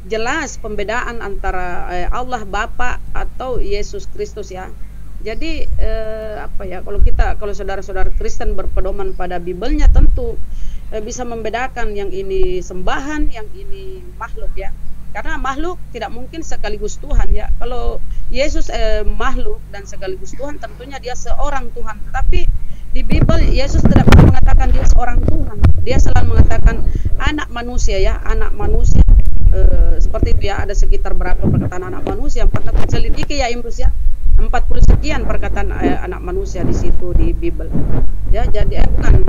jelas pembedaan antara Allah Bapa atau Yesus Kristus ya. Jadi apa ya, kalau saudara-saudara Kristen berpedoman pada Bibelnya tentu bisa membedakan yang ini sembahan, yang ini makhluk ya. Karena makhluk tidak mungkin sekaligus Tuhan ya. Kalau Yesus makhluk dan sekaligus Tuhan, tentunya dia seorang Tuhan. Tetapi di Bible Yesus tidak pernah mengatakan dia seorang Tuhan. Dia selalu mengatakan anak manusia ya, anak manusia. Seperti itu ya, ada sekitar berapa perkataan anak manusia yang pernah terselidiki ya Imrus ya, 40 sekian perkataan anak manusia di situ di Bible ya. Jadi bukan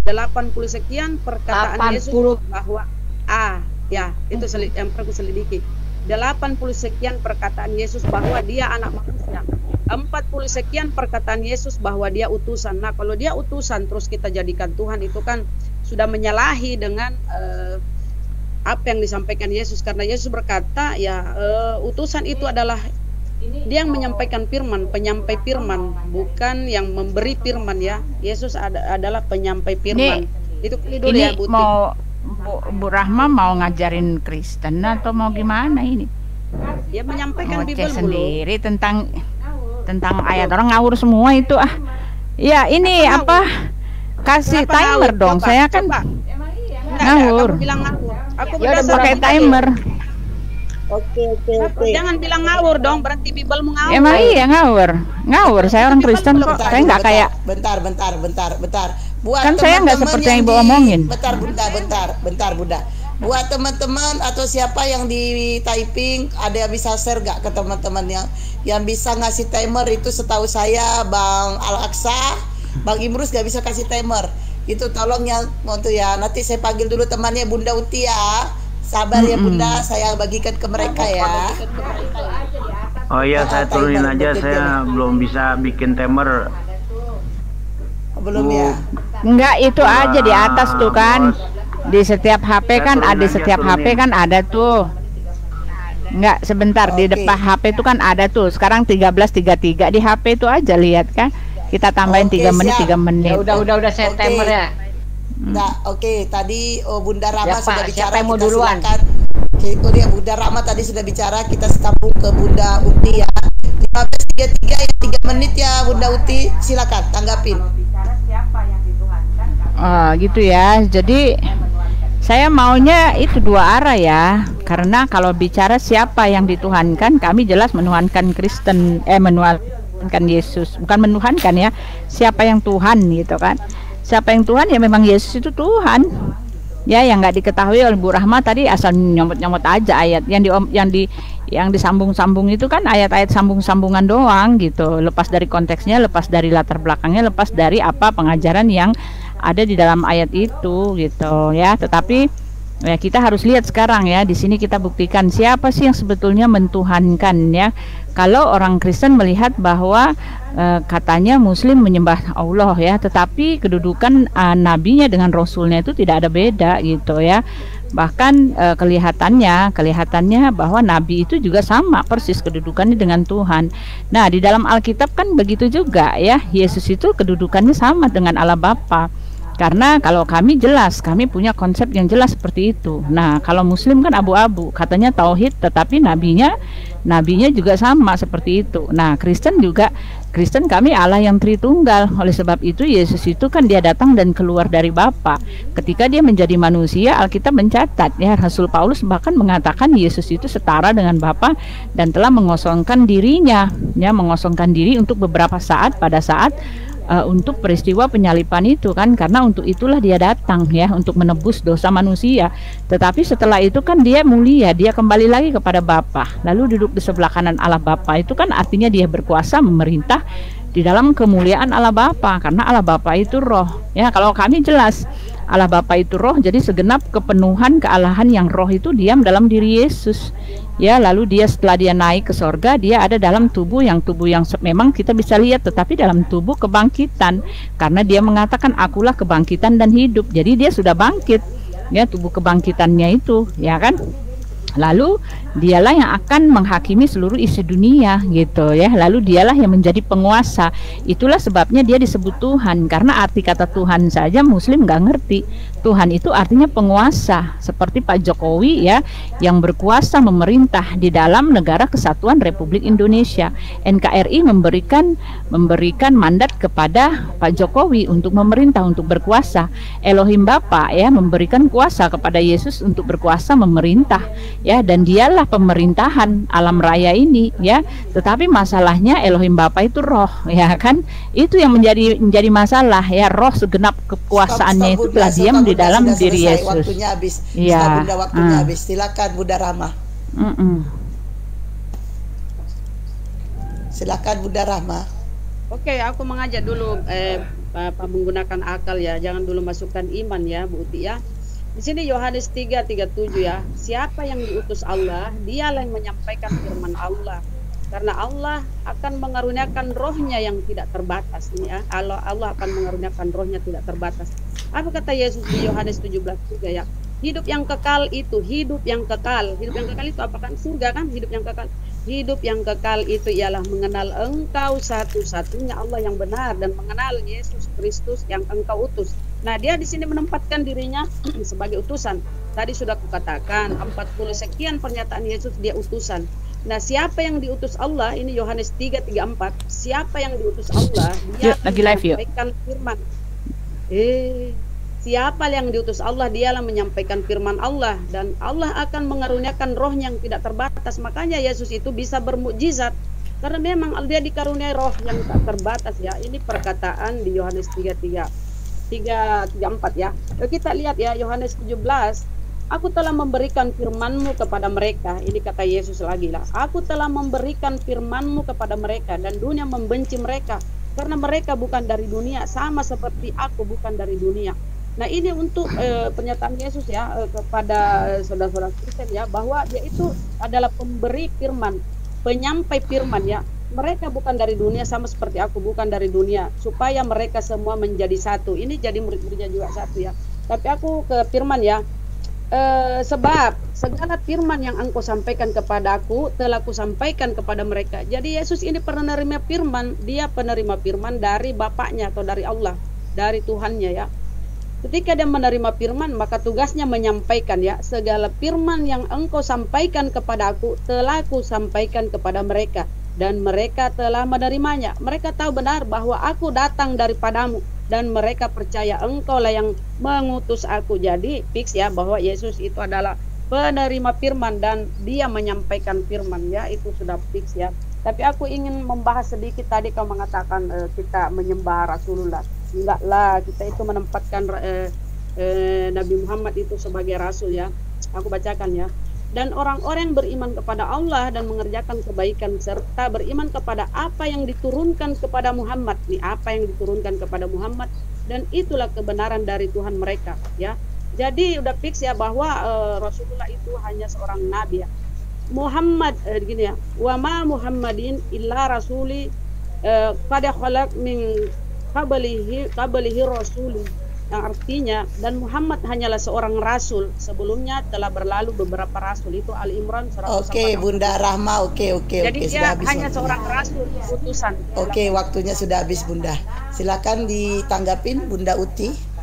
80 sekian perkataan 80. Yesus bahwa ya itu yang perlu selidiki. 80 sekian perkataan Yesus bahwa dia anak manusia, 40 sekian perkataan Yesus bahwa dia utusan. Nah kalau dia utusan terus kita jadikan Tuhan, itu kan sudah menyalahi dengan apa yang disampaikan Yesus. Karena Yesus berkata ya utusan itu adalah dia yang menyampaikan firman, penyampai firman, bukan yang memberi firman ya. Yesus adalah penyampai firman. Itu dulu ini ya, mau Bu Rahma mau ngajarin Kristen atau mau gimana ini? Dia menyampaikan Bible sendiri tentang ayat. Orang ngawur semua itu ya. Ini apa kasih timer ngawur? Dong coba, saya kan ngawur. Kamu bilang ngawur. Aku udah pakai timer. Oke. Jangan bilang ngawur dong, berarti Bible ngawur. Emang iya ngawur. Saya orang Kristen kok. Saya nggak kayak. Bentar. Buat kan saya nggak seperti yang Ibu omongin. Bentar Bunda. Buat teman-teman atau siapa yang di typing, ada yang bisa share gak ke teman-teman yang bisa ngasih timer itu? Setahu saya Bang Al-Aqsa, Bang Imrus gak bisa kasih timer. Itu tolong ya, nanti saya panggil dulu temannya Bunda Uti ya. Sabar ya Bunda, saya bagikan ke mereka ya. Oh iya, saya turunin aja, saya belum bisa bikin timer. Belum ya? Enggak, itu aja di atas tuh kan. Di setiap HP kan ada tuh. Enggak, sebentar di depan HP itu kan ada tuh. Sekarang 13.33 di HP itu aja, lihat kan. Kita tambahin 3 menit, 3 menit. Ya udah saya timer ya. Nah, tadi Bunda Rama sudah bicara. Siapa yang mau duluan? Bunda Rama tadi sudah bicara, kita sambung ke Bunda Uti ya. 15.33 ya, 3 menit ya Bunda Uti, silakan tanggapin. Gitu ya. Jadi saya maunya itu dua arah ya. Karena kalau bicara siapa yang dituhankan, kami jelas menuhankan Kristen, menuhankan Yesus, bukan menuhankan ya. Siapa yang Tuhan gitu kan? Siapa yang Tuhan ya memang Yesus itu Tuhan. Ya, yang nggak diketahui oleh Bu Rahma tadi asal nyomot-nyomot aja ayat yang disambung-sambung itu kan ayat-ayat sambung-sambungan doang gitu. Lepas dari konteksnya, lepas dari latar belakangnya, lepas dari apa pengajaran yang ada di dalam ayat itu gitu ya. Tetapi ya kita harus lihat sekarang ya, di sini kita buktikan siapa sih yang sebetulnya mentuhankan ya. Kalau orang Kristen melihat bahwa katanya Muslim menyembah Allah ya, tetapi kedudukan nabinya dengan rasulnya itu tidak ada beda gitu ya. Bahkan kelihatannya bahwa nabi itu juga sama persis kedudukannya dengan Tuhan. Nah, di dalam Alkitab kan begitu juga ya. Yesus itu kedudukannya sama dengan Allah Bapa. Karena kalau kami jelas, kami punya konsep yang jelas seperti itu. Nah, kalau Muslim kan abu-abu, katanya tauhid, tetapi nabinya juga sama seperti itu. Nah, Kristen kami Allah yang Tritunggal. Oleh sebab itu Yesus itu kan dia datang dan keluar dari Bapa. Ketika dia menjadi manusia, Alkitab mencatat ya, Rasul Paulus bahkan mengatakan Yesus itu setara dengan Bapa dan telah mengosongkan dirinya, ya, mengosongkan diri untuk beberapa saat pada saat untuk peristiwa penyalipan itu kan, karena untuk itulah dia datang ya, untuk menebus dosa manusia. Tetapi setelah itu kan dia mulia, dia kembali lagi kepada Bapa, lalu duduk di sebelah kanan Allah Bapa. Itu kan artinya dia berkuasa memerintah di dalam kemuliaan Allah Bapa, karena Allah Bapa itu roh ya. Kalau kami jelas Allah Bapa itu roh, jadi segenap kepenuhan kealahan yang roh itu diam dalam diri Yesus ya. Lalu dia setelah dia naik ke sorga, dia ada dalam tubuh yang memang kita bisa lihat, tetapi dalam tubuh kebangkitan, karena dia mengatakan akulah kebangkitan dan hidup. Jadi dia sudah bangkit ya, tubuh kebangkitannya itu ya kan. Lalu dialah yang akan menghakimi seluruh isi dunia gitu ya. Lalu dialah yang menjadi penguasa. Itulah sebabnya dia disebut Tuhan, karena arti kata Tuhan saja Muslim nggak ngerti. Tuhan itu artinya penguasa, seperti Pak Jokowi ya, yang berkuasa memerintah di dalam negara kesatuan Republik Indonesia. NKRI memberikan mandat kepada Pak Jokowi untuk memerintah, untuk berkuasa. Elohim Bapa ya memberikan kuasa kepada Yesus untuk berkuasa memerintah ya, dan dialah pemerintahan alam raya ini ya. Tetapi masalahnya Elohim Bapa itu roh ya kan, itu yang menjadi masalah ya. Roh segenap kekuasaannya itu telah diam di dalam diri Yesus. Waktunya habis ya. Bunda, waktunya habis. Silakan Bunda Rahma. Silakan Bunda Rahma. Oke, aku mengajak dulu menggunakan akal ya, jangan dulu masukkan iman ya Bu Uti ya. Di sini Yohanes 3:37 ya. Siapa yang diutus Allah, dialah yang menyampaikan firman Allah. Karena Allah akan mengaruniakan rohnya yang tidak terbatas ini ya. Allah akan mengaruniakan rohnya tidak terbatas. Apa kata Yesus di Yohanes 17 juga ya? Hidup yang kekal itu, hidup yang kekal. Hidup yang kekal itu apa kan? Surga kan? Hidup yang kekal. Hidup yang kekal itu ialah mengenal Engkau satu-satunya Allah yang benar, dan mengenal Yesus Kristus yang Engkau utus. Nah, dia di sini menempatkan dirinya sebagai utusan. Tadi sudah kukatakan 40 sekian pernyataan Yesus dia utusan. Nah, siapa yang diutus Allah? Ini Yohanes 3:34. Siapa yang diutus Allah? Dia lagi live yuk. Menyampaikan firman. Siapa yang diutus Allah, dialah menyampaikan firman Allah, dan Allah akan mengaruniakan roh yang tidak terbatas. Makanya Yesus itu bisa bermukjizat karena memang dia dikaruniai roh yang tak terbatas ya. Ini perkataan di Yohanes 3:34 ya. Kita lihat ya Yohanes 17. Aku telah memberikan firman-Mu kepada mereka. Ini kata Yesus lagi lah. Aku telah memberikan firman-Mu kepada mereka, dan dunia membenci mereka karena mereka bukan dari dunia, sama seperti aku bukan dari dunia. Nah, ini untuk pernyataan Yesus ya kepada saudara-saudara Kristen ya, bahwa dia itu adalah pemberi firman, penyampai firman ya. Mereka bukan dari dunia, sama seperti aku bukan dari dunia, supaya mereka semua menjadi satu. Ini jadi murid-muridnya juga satu ya. Tapi aku ke firman ya, sebab segala firman yang Engkau sampaikan kepada aku telah kusampaikan kepada mereka. Jadi Yesus ini penerima firman, dia penerima firman dari Bapaknya atau dari Allah, dari Tuhannya ya. Ketika dia menerima firman, maka tugasnya menyampaikan ya, segala firman yang Engkau sampaikan kepada aku telah kusampaikan kepada mereka, dan mereka telah menerimanya. Mereka tahu benar bahwa aku datang daripadamu, dan mereka percaya Engkau lah yang mengutus aku. Jadi fix ya bahwa Yesus itu adalah penerima firman dan dia menyampaikan firman ya, itu sudah fix ya. Tapi aku ingin membahas sedikit, tadi kau mengatakan kita menyembah Rasulullah. Enggak lah, kita itu menempatkan Nabi Muhammad itu sebagai Rasul ya. Aku bacakan ya. Dan orang-orang yang beriman kepada Allah dan mengerjakan kebaikan serta beriman kepada apa yang diturunkan kepada Muhammad. Nih, apa yang diturunkan kepada Muhammad, dan itulah kebenaran dari Tuhan mereka ya. Jadi udah fix ya bahwa Rasulullah itu hanya seorang nabi ya. Muhammad gini ya, wa ma Muhammadin illa rasuli qad khalaq min qablihi rasul, yang artinya dan Muhammad hanyalah seorang rasul, sebelumnya telah berlalu beberapa rasul. Itu Ali Imran 100. Oke, Bunda Rahma, oke. Jadi dia sudah habis hanya waktunya. seorang rasul utusan. Oke, waktunya sudah habis Bunda. Silakan ditanggapin Bunda Uti.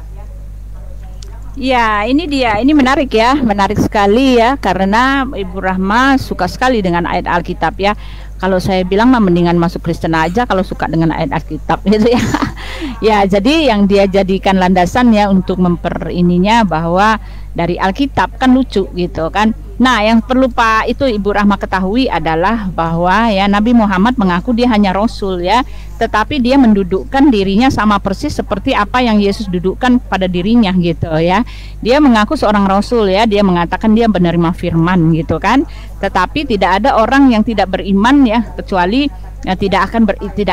Ya, ini dia. Ini menarik ya, menarik sekali ya, karena Ibu Rahma suka sekali dengan ayat Alkitab ya. Kalau saya bilang mah mendingan masuk Kristen aja kalau suka dengan ayat Alkitab gitu ya. Ya, jadi yang dia jadikan landasan ya untuk memperininya bahwa dari Alkitab kan lucu gitu kan. Nah, yang perlu Pak itu Ibu Rahma ketahui adalah bahwa ya Nabi Muhammad mengaku dia hanya Rasul ya, tetapi dia mendudukkan dirinya sama persis seperti apa yang Yesus dudukkan pada dirinya gitu ya. Dia mengaku seorang Rasul ya, dia mengatakan dia menerima firman gitu kan. Tetapi tidak ada orang yang tidak beriman ya, kecuali ya, tidak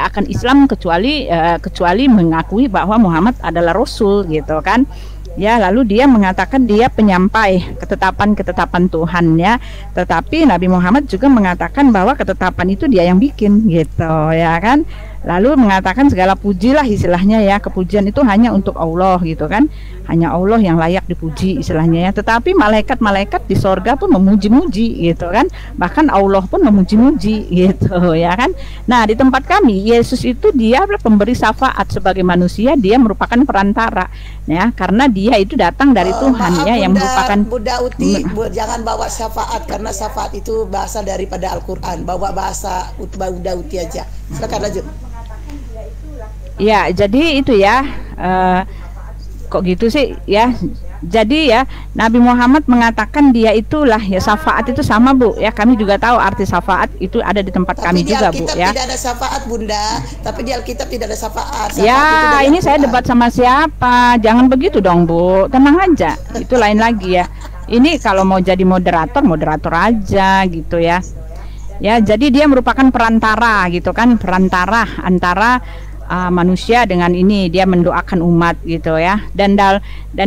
akan Islam kecuali mengakui bahwa Muhammad adalah Rasul gitu kan. Ya, lalu dia mengatakan dia penyampai ketetapan Tuhan ya. Tetapi Nabi Muhammad juga mengatakan bahwa ketetapan itu dia yang bikin gitu ya kan. Lalu mengatakan segala pujilah istilahnya ya, kepujian itu hanya untuk Allah gitu kan. hanya Allah yang layak dipuji istilahnya ya. Tetapi malaikat-malaikat di sorga pun memuji-muji gitu kan, bahkan Allah pun memuji-muji gitu ya kan. Nah di tempat kami Yesus itu dia pemberi syafaat sebagai manusia, dia merupakan perantara ya, karena dia itu datang dari Tuhan ya, yang merupakan Bunda Uti, jangan bawa syafaat karena syafaat itu bahasa daripada Al-Quran. Bawa bahasa Bunda Uti aja. Silakan lanjut. Ya jadi itu ya, kok gitu sih ya. Jadi ya Nabi Muhammad mengatakan dia itulah ya, syafaat itu sama Bu ya, kami juga tahu arti syafaat itu ada di tempat kami juga Bu ya. Tidak ada syafaat Bunda, tapi di Alkitab tidak ada syafaat. Ya ini saya debat sama siapa, jangan begitu dong Bu, tenang aja, itu lain lagi ya. Ini kalau mau jadi moderator aja gitu ya. Ya jadi dia merupakan perantara gitu kan, perantara antara manusia dengan ini, dia mendoakan umat gitu ya. Dan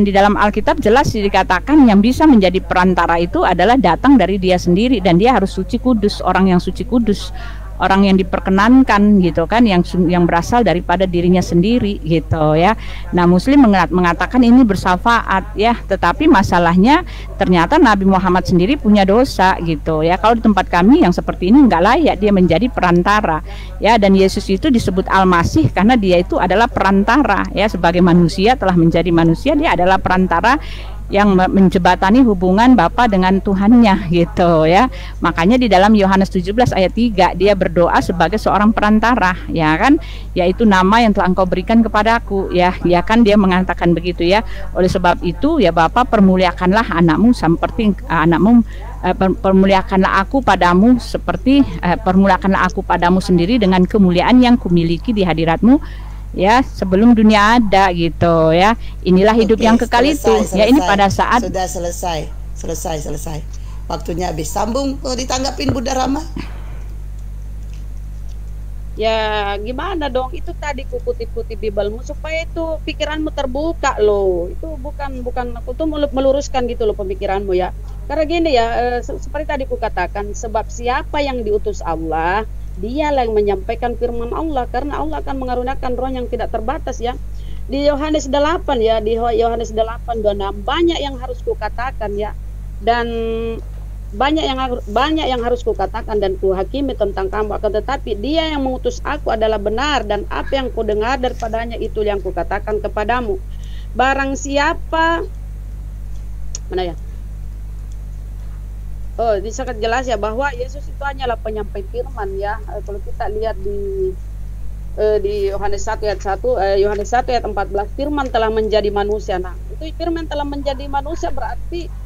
di dalam Alkitab jelas dikatakan yang bisa menjadi perantara itu adalah datang dari dia sendiri, dan dia harus suci kudus, orang yang suci kudus, orang yang diperkenankan gitu kan, yang berasal daripada dirinya sendiri gitu ya. Nah Muslim mengatakan ini bersyafaat ya, tetapi masalahnya ternyata Nabi Muhammad sendiri punya dosa gitu ya. Kalau di tempat kami yang seperti ini nggak layak dia menjadi perantara ya. Dan Yesus itu disebut Al-Masih karena dia itu adalah perantara ya, sebagai manusia telah menjadi manusia, dia adalah perantara yang menjebatani hubungan Bapa dengan Tuhannya gitu ya. Makanya di dalam Yohanes 17 ayat 3 dia berdoa sebagai seorang perantara ya kan, yaitu nama yang telah Engkau berikan kepadaku ya. Ya kan dia mengatakan begitu ya. Oleh sebab itu ya Bapa, permuliakanlah anakmu seperti permuliakanlah aku padamu seperti permuliakanlah aku padamu sendiri dengan kemuliaan yang kumiliki di hadiratmu ya sebelum dunia ada gitu ya. Inilah hidup yang kekal itu ya. Ini pada saat sudah selesai waktunya habis. Sambung ditanggapin Bunda Rama. Ya gimana dong, itu tadi ku kutip-kutip Bibelmu supaya itu pikiranmu terbuka loh. Itu bukan aku tuh meluruskan gitu loh pemikiranmu ya. Karena gini ya, seperti tadi ku katakan, sebab siapa yang diutus Allah, dialah yang menyampaikan firman Allah, karena Allah akan mengaruniakan roh yang tidak terbatas ya. Di Yohanes 8 ya, di Yohanes 8:26 banyak yang harus kukatakan ya, dan banyak yang harus kukatakan dan kuhakimi tentang kamu, akan tetapi dia yang mengutus aku adalah benar, dan apa yang kudengar daripadanya itu yang kukatakan kepadamu. Barang siapa mana ya, sangat jelas ya bahwa Yesus itu hanyalah penyampai firman ya. Kalau kita lihat di Yohanes 1 ayat 1, Yohanes 1 ayat 14, firman telah menjadi manusia. Nah, itu firman telah menjadi manusia berarti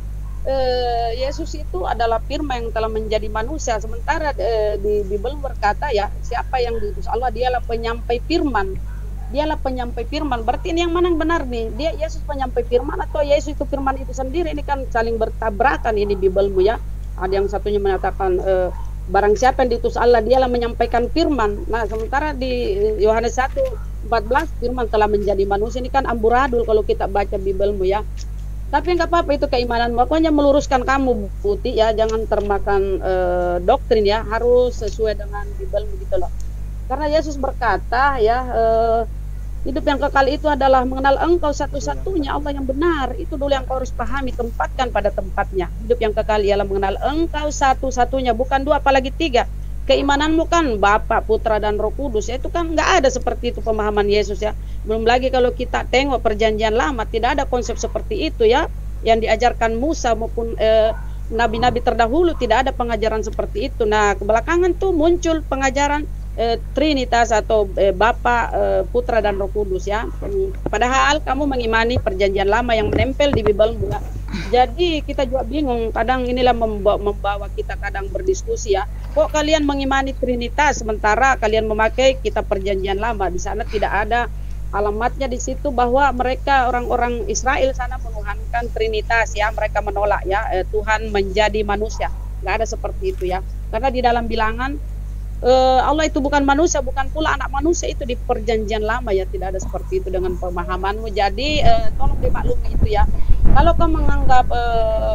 Yesus itu adalah firman yang telah menjadi manusia. Sementara di Bible berkata ya, siapa yang diutus Allah, dialah penyampai firman. Dialah penyampai firman. Berarti ini yang mana yang benar nih? Dia Yesus penyampai firman atau Yesus itu firman itu sendiri? Ini kan saling bertabrakan ini Biblemu ya. Ada yang satunya mengatakan barang siapa yang diutus Allah, dialah menyampaikan firman. Nah, sementara di Yohanes 1:14 firman telah menjadi manusia. Ini kan amburadul kalau kita baca Biblemu ya. Tapi nggak apa-apa, itu keimananmu. Aku hanya meluruskan kamu Putih ya, jangan termakan doktrin ya, harus sesuai dengan Bible begitu loh. Karena Yesus berkata ya, hidup yang kekal itu adalah mengenal Engkau satu-satunya Allah yang benar. Itu dulu yang kau harus pahami, tempatkan pada tempatnya. Hidup yang kekal ialah mengenal Engkau satu-satunya, bukan dua apalagi tiga. Keimananmu kan Bapa, Putra dan Roh Kudus ya, itu kan nggak ada seperti itu pemahaman Yesus ya. Belum lagi kalau kita tengok perjanjian lama, tidak ada konsep seperti itu ya, yang diajarkan Musa maupun nabi-nabi terdahulu, tidak ada pengajaran seperti itu. Nah kebelakangan tuh muncul pengajaran Trinitas atau Bapa, Putra dan Roh Kudus ya. Padahal kamu mengimani perjanjian lama yang menempel di Bible juga. Jadi kita juga bingung, kadang inilah membawa kita kadang berdiskusi ya. Kok kalian mengimani Trinitas sementara kalian memakai kitab perjanjian lama? Di sana tidak ada alamatnya di situ bahwa mereka orang-orang Israel sana menuhankan Trinitas ya. Mereka menolak ya Tuhan menjadi manusia. Nggak ada seperti itu ya. Karena di dalam bilangan Allah itu bukan manusia, bukan pula anak manusia, itu di perjanjian lama ya. Tidak ada seperti itu dengan pemahamanmu. Jadi tolong dimaklumi itu ya. Kalau kau menganggap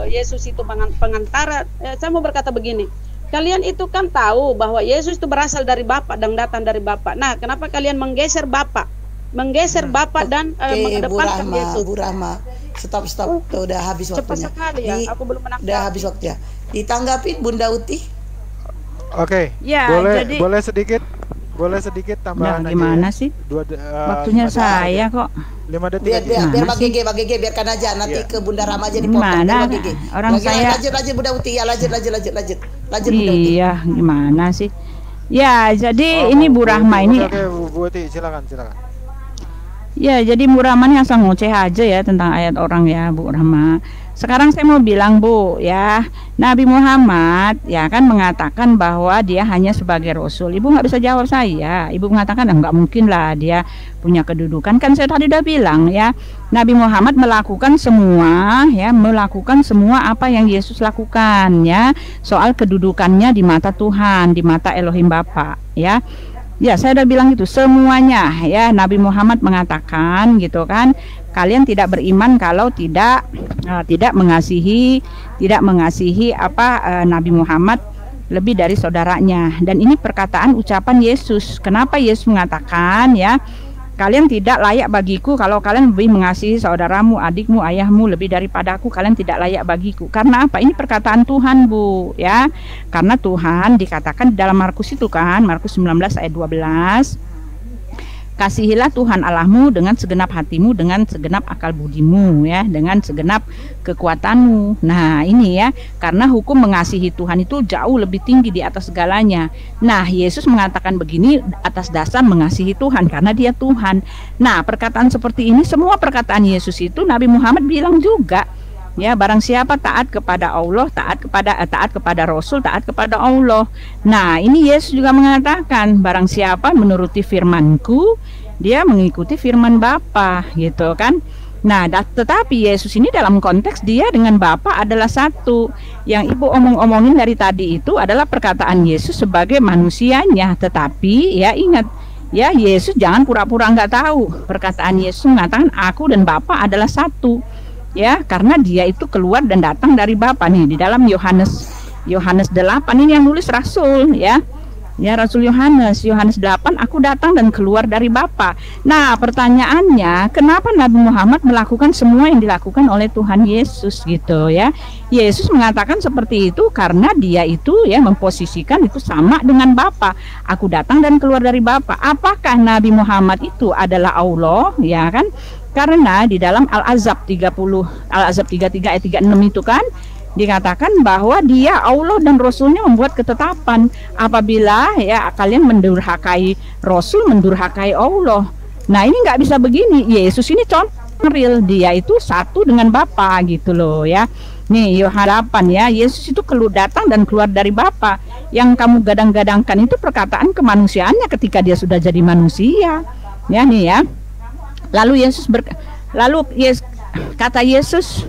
Yesus itu pengantara, saya mau berkata begini, kalian itu kan tahu bahwa Yesus itu berasal dari Bapa dan datang dari Bapa. Nah kenapa kalian menggeser Bapa? Menggeser Bapa dan mengedepankan Yesus. Bu Rahma, Stop. Tuh, udah habis Cepat waktunya. sekali ya. Aku belum menangkap. Udah habis waktunya. Ditanggapi Bunda Uti? Oke. Ya, jadi Boleh sedikit tambahan aja. gimana sih? Waktunya 5 saya kok. 5 detik Biar aja. Bang Gege biarkan aja nanti ke Bunda Rama aja dipotong. Gimana? Bang Gege. Orang saya lanjut Bunda Uti ya, lanjut Bunda Uti. iya, gimana sih? Ya, jadi ini Bu Rahma ini. Oke, Bu Uti, silakan. Ya, jadi Bu Rahma ini asal ngoceh aja ya tentang ayat orang ya, Bu Rahma. Sekarang saya mau bilang Bu ya, Nabi Muhammad ya kan mengatakan bahwa dia hanya sebagai Rasul. Ibu nggak bisa jawab saya. Ibu mengatakan nggak mungkin lah dia punya kedudukan. Kan saya tadi udah bilang ya, Nabi Muhammad melakukan semua apa yang Yesus lakukan ya. Soal kedudukannya di mata Tuhan, di mata Elohim Bapa ya. Ya, saya udah bilang itu semuanya ya. Nabi Muhammad mengatakan gitu kan, kalian tidak beriman kalau tidak mengasihi Nabi Muhammad lebih dari saudaranya. Dan ini perkataan ucapan Yesus. Kenapa Yesus mengatakan ya, kalian tidak layak bagiku kalau kalian lebih mengasihi saudaramu, adikmu, ayahmu lebih daripada aku, kalian tidak layak bagiku. Karena apa? Ini perkataan Tuhan Bu ya. Karena Tuhan dikatakan di dalam Markus itu kan, Markus 19 ayat 12, kasihilah Tuhan Allahmu dengan segenap hatimu, dengan segenap akal budimu ya, dengan segenap kekuatanmu. Nah ini ya, karena hukum mengasihi Tuhan itu jauh lebih tinggi di atas segalanya. Nah Yesus mengatakan begini atas dasar mengasihi Tuhan karena dia Tuhan. Nah perkataan seperti ini, semua perkataan Yesus itu Nabi Muhammad bilang juga ya, barang siapa taat kepada Allah, taat kepada Rasul, taat kepada Allah. Nah ini Yesus juga mengatakan barang siapa menuruti firmanku, dia mengikuti firman Bapa gitu kan. Nah tetapi Yesus ini dalam konteks dia dengan Bapa adalah satu. Yang Ibu omongin dari tadi itu adalah perkataan Yesus sebagai manusianya. Tetapi ya ingat ya, Yesus jangan pura-pura nggak tahu. Perkataan Yesus mengatakan aku dan Bapa adalah satu ya, karena dia itu keluar dan datang dari Bapa nih. Di dalam Yohanes 8 ini yang nulis Rasul ya, Rasul Yohanes 8, aku datang dan keluar dari Bapa. Nah pertanyaannya, kenapa Nabi Muhammad melakukan semua yang dilakukan oleh Tuhan Yesus gitu ya? Yesus mengatakan seperti itu karena dia itu ya memposisikan itu sama dengan Bapa. Aku datang dan keluar dari Bapa. Apakah Nabi Muhammad itu adalah Allah ya kan? Karena di dalam Al-Ahzab 33 ayat 36 itu kan dikatakan bahwa dia Allah dan Rasulnya membuat ketetapan apabila ya kalian mendurhakai Rasul, mendurhakai Allah. Nah ini nggak bisa begini. Yesus ini contoh real, dia itu satu dengan Bapa gitu loh ya. Nih Yohanes 8 ya, Yesus itu datang dan keluar dari Bapa. Yang kamu gadang-gadangkan itu perkataan kemanusiaannya ketika dia sudah jadi manusia ya nih ya. Lalu kata Yesus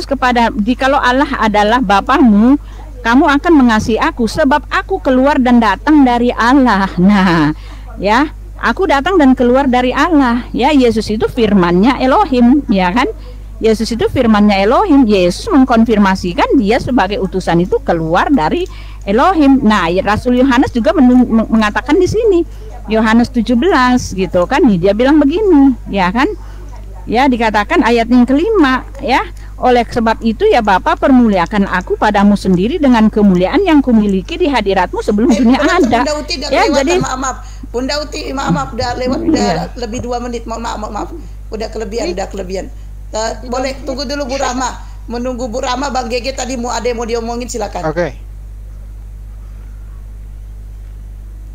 kepada, jikalau Allah adalah Bapamu, kamu akan mengasihi aku sebab aku keluar dan datang dari Allah. Nah ya, aku datang dan keluar dari Allah ya. Yesus itu firmannya Elohim ya kan. Yesus itu firmannya Elohim. Yesus mengkonfirmasikan dia sebagai utusan itu keluar dari Elohim. Nah Rasul Yohanes juga mengatakan di sini Yohanes 17 gitu kan, nih dia bilang begini ya kan ya, dikatakan ayat yang kelima ya, oleh sebab itu ya Bapa permuliakan aku padamu sendiri dengan kemuliaan yang kumiliki di hadiratmu sebelum dunia ada. Bunda Uti udah ya lewat, jadi maaf Bunda Uti, maaf udah lewat, udah lebih 2 menit, maaf udah kelebihan. Boleh tunggu dulu Bu Rahma, menunggu Bu Rahma. Bang Gege tadi ada yang mau diomongin, silakan. Oke.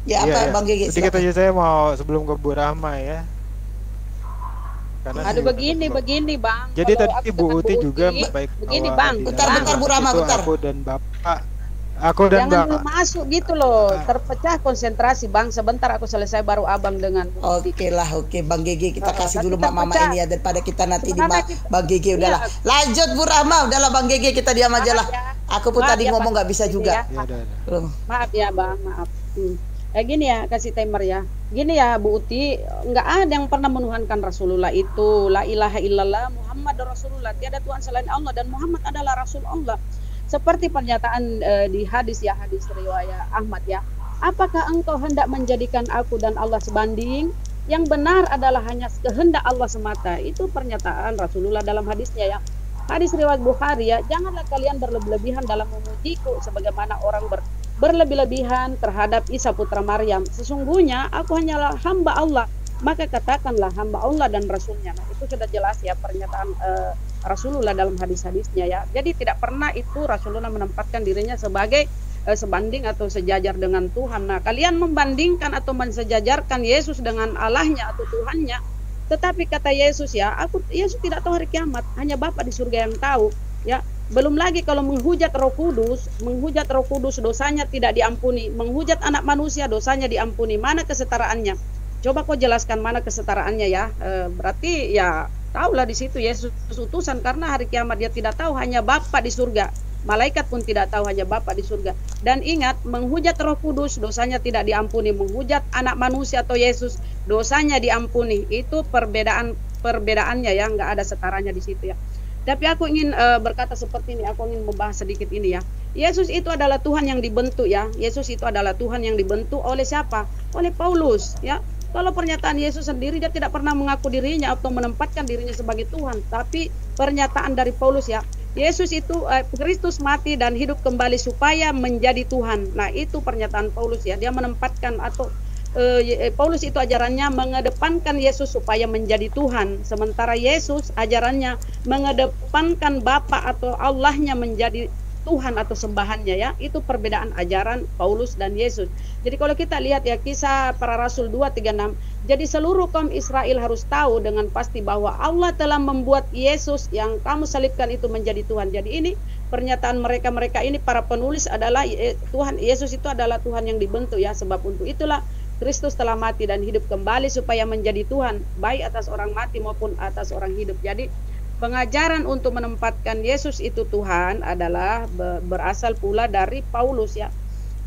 Ya apa Bang Gege? Sedikit aja saya mau sebelum ke Bu Rahma ya. Karena begini Bang. Jadi tadi Bu Uti juga baik begini Bang. Bentar Bu Rahma, bentar. Aku dan Bapak. Jangan masuk gitu loh. Terpecah konsentrasi Bang. Sebentar aku selesai baru Abang dengan. Oke Bang Gege, kita kasih dulu Mama ini ya, daripada kita nanti Bang Gege udahlah. Lanjut Bu Rahma, udahlah Bang Gege, kita diam aja lah. Aku pun tadi ngomong nggak bisa juga. Maaf ya Bang, maaf. Gini ya, kasih timer ya. Gini ya Bu Uti, nggak ada yang pernah menuhankan Rasulullah itu. La ilaha illallah Muhammad Rasulullah. Tiada Tuhan selain Allah dan Muhammad adalah Rasul Allah. Seperti pernyataan di hadis riwayat Ahmad ya. Apakah engkau hendak menjadikan aku dan Allah sebanding? Yang benar adalah hanya kehendak Allah semata. Itu pernyataan Rasulullah dalam hadisnya ya. Hadis riwayat Bukhari ya, janganlah kalian berlebih-lebihan dalam memujiku sebagaimana orang berlebih-lebihan terhadap Isa putra Maryam. Sesungguhnya aku hanyalah hamba Allah, maka katakanlah hamba Allah dan Rasulnya. Nah, itu sudah jelas ya pernyataan Rasulullah dalam hadis-hadisnya ya. Jadi tidak pernah itu Rasulullah menempatkan dirinya sebagai sebanding atau sejajar dengan Tuhan. Nah, kalian membandingkan atau mensejajarkan Yesus dengan Allahnya atau Tuhannya. Tetapi kata Yesus ya, Yesus tidak tahu hari kiamat, hanya Bapa di surga yang tahu ya. Belum lagi kalau menghujat Roh Kudus dosanya tidak diampuni, menghujat anak manusia dosanya diampuni. Mana kesetaraannya? Coba kau jelaskan mana kesetaraannya ya. Berarti ya tahulah di situ Yesus utusan, karena hari kiamat dia tidak tahu, hanya Bapa di surga. Malaikat pun tidak tahu, hanya Bapa di surga. Dan ingat, menghujat Roh Kudus dosanya tidak diampuni, menghujat anak manusia atau Yesus dosanya diampuni. Itu perbedaannya ya, nggak ada setaranya di situ ya. Tapi aku ingin berkata seperti ini, aku ingin membahas sedikit ini ya. Yesus itu adalah Tuhan yang dibentuk ya. Yesus itu adalah Tuhan yang dibentuk oleh siapa? Oleh Paulus ya. Kalau pernyataan Yesus sendiri, dia tidak pernah mengaku dirinya atau menempatkan dirinya sebagai Tuhan. Tapi pernyataan dari Paulus ya, Yesus itu Kristus mati dan hidup kembali supaya menjadi Tuhan. Nah, itu pernyataan Paulus ya. Dia menempatkan atau Paulus itu ajarannya mengedepankan Yesus supaya menjadi Tuhan. Sementara Yesus ajarannya mengedepankan Bapa atau Allahnya menjadi Tuhan atau sembahannya ya. Itu perbedaan ajaran Paulus dan Yesus. Jadi kalau kita lihat ya Kisah Para Rasul 2:36, jadi seluruh kaum Israel harus tahu dengan pasti bahwa Allah telah membuat Yesus yang kamu salibkan itu menjadi Tuhan. Jadi ini pernyataan mereka ini para penulis adalah Tuhan Yesus itu adalah Tuhan yang dibentuk ya. Sebab untuk itulah Kristus telah mati dan hidup kembali supaya menjadi Tuhan, baik atas orang mati maupun atas orang hidup. Jadi pengajaran untuk menempatkan Yesus itu Tuhan adalah berasal pula dari Paulus ya.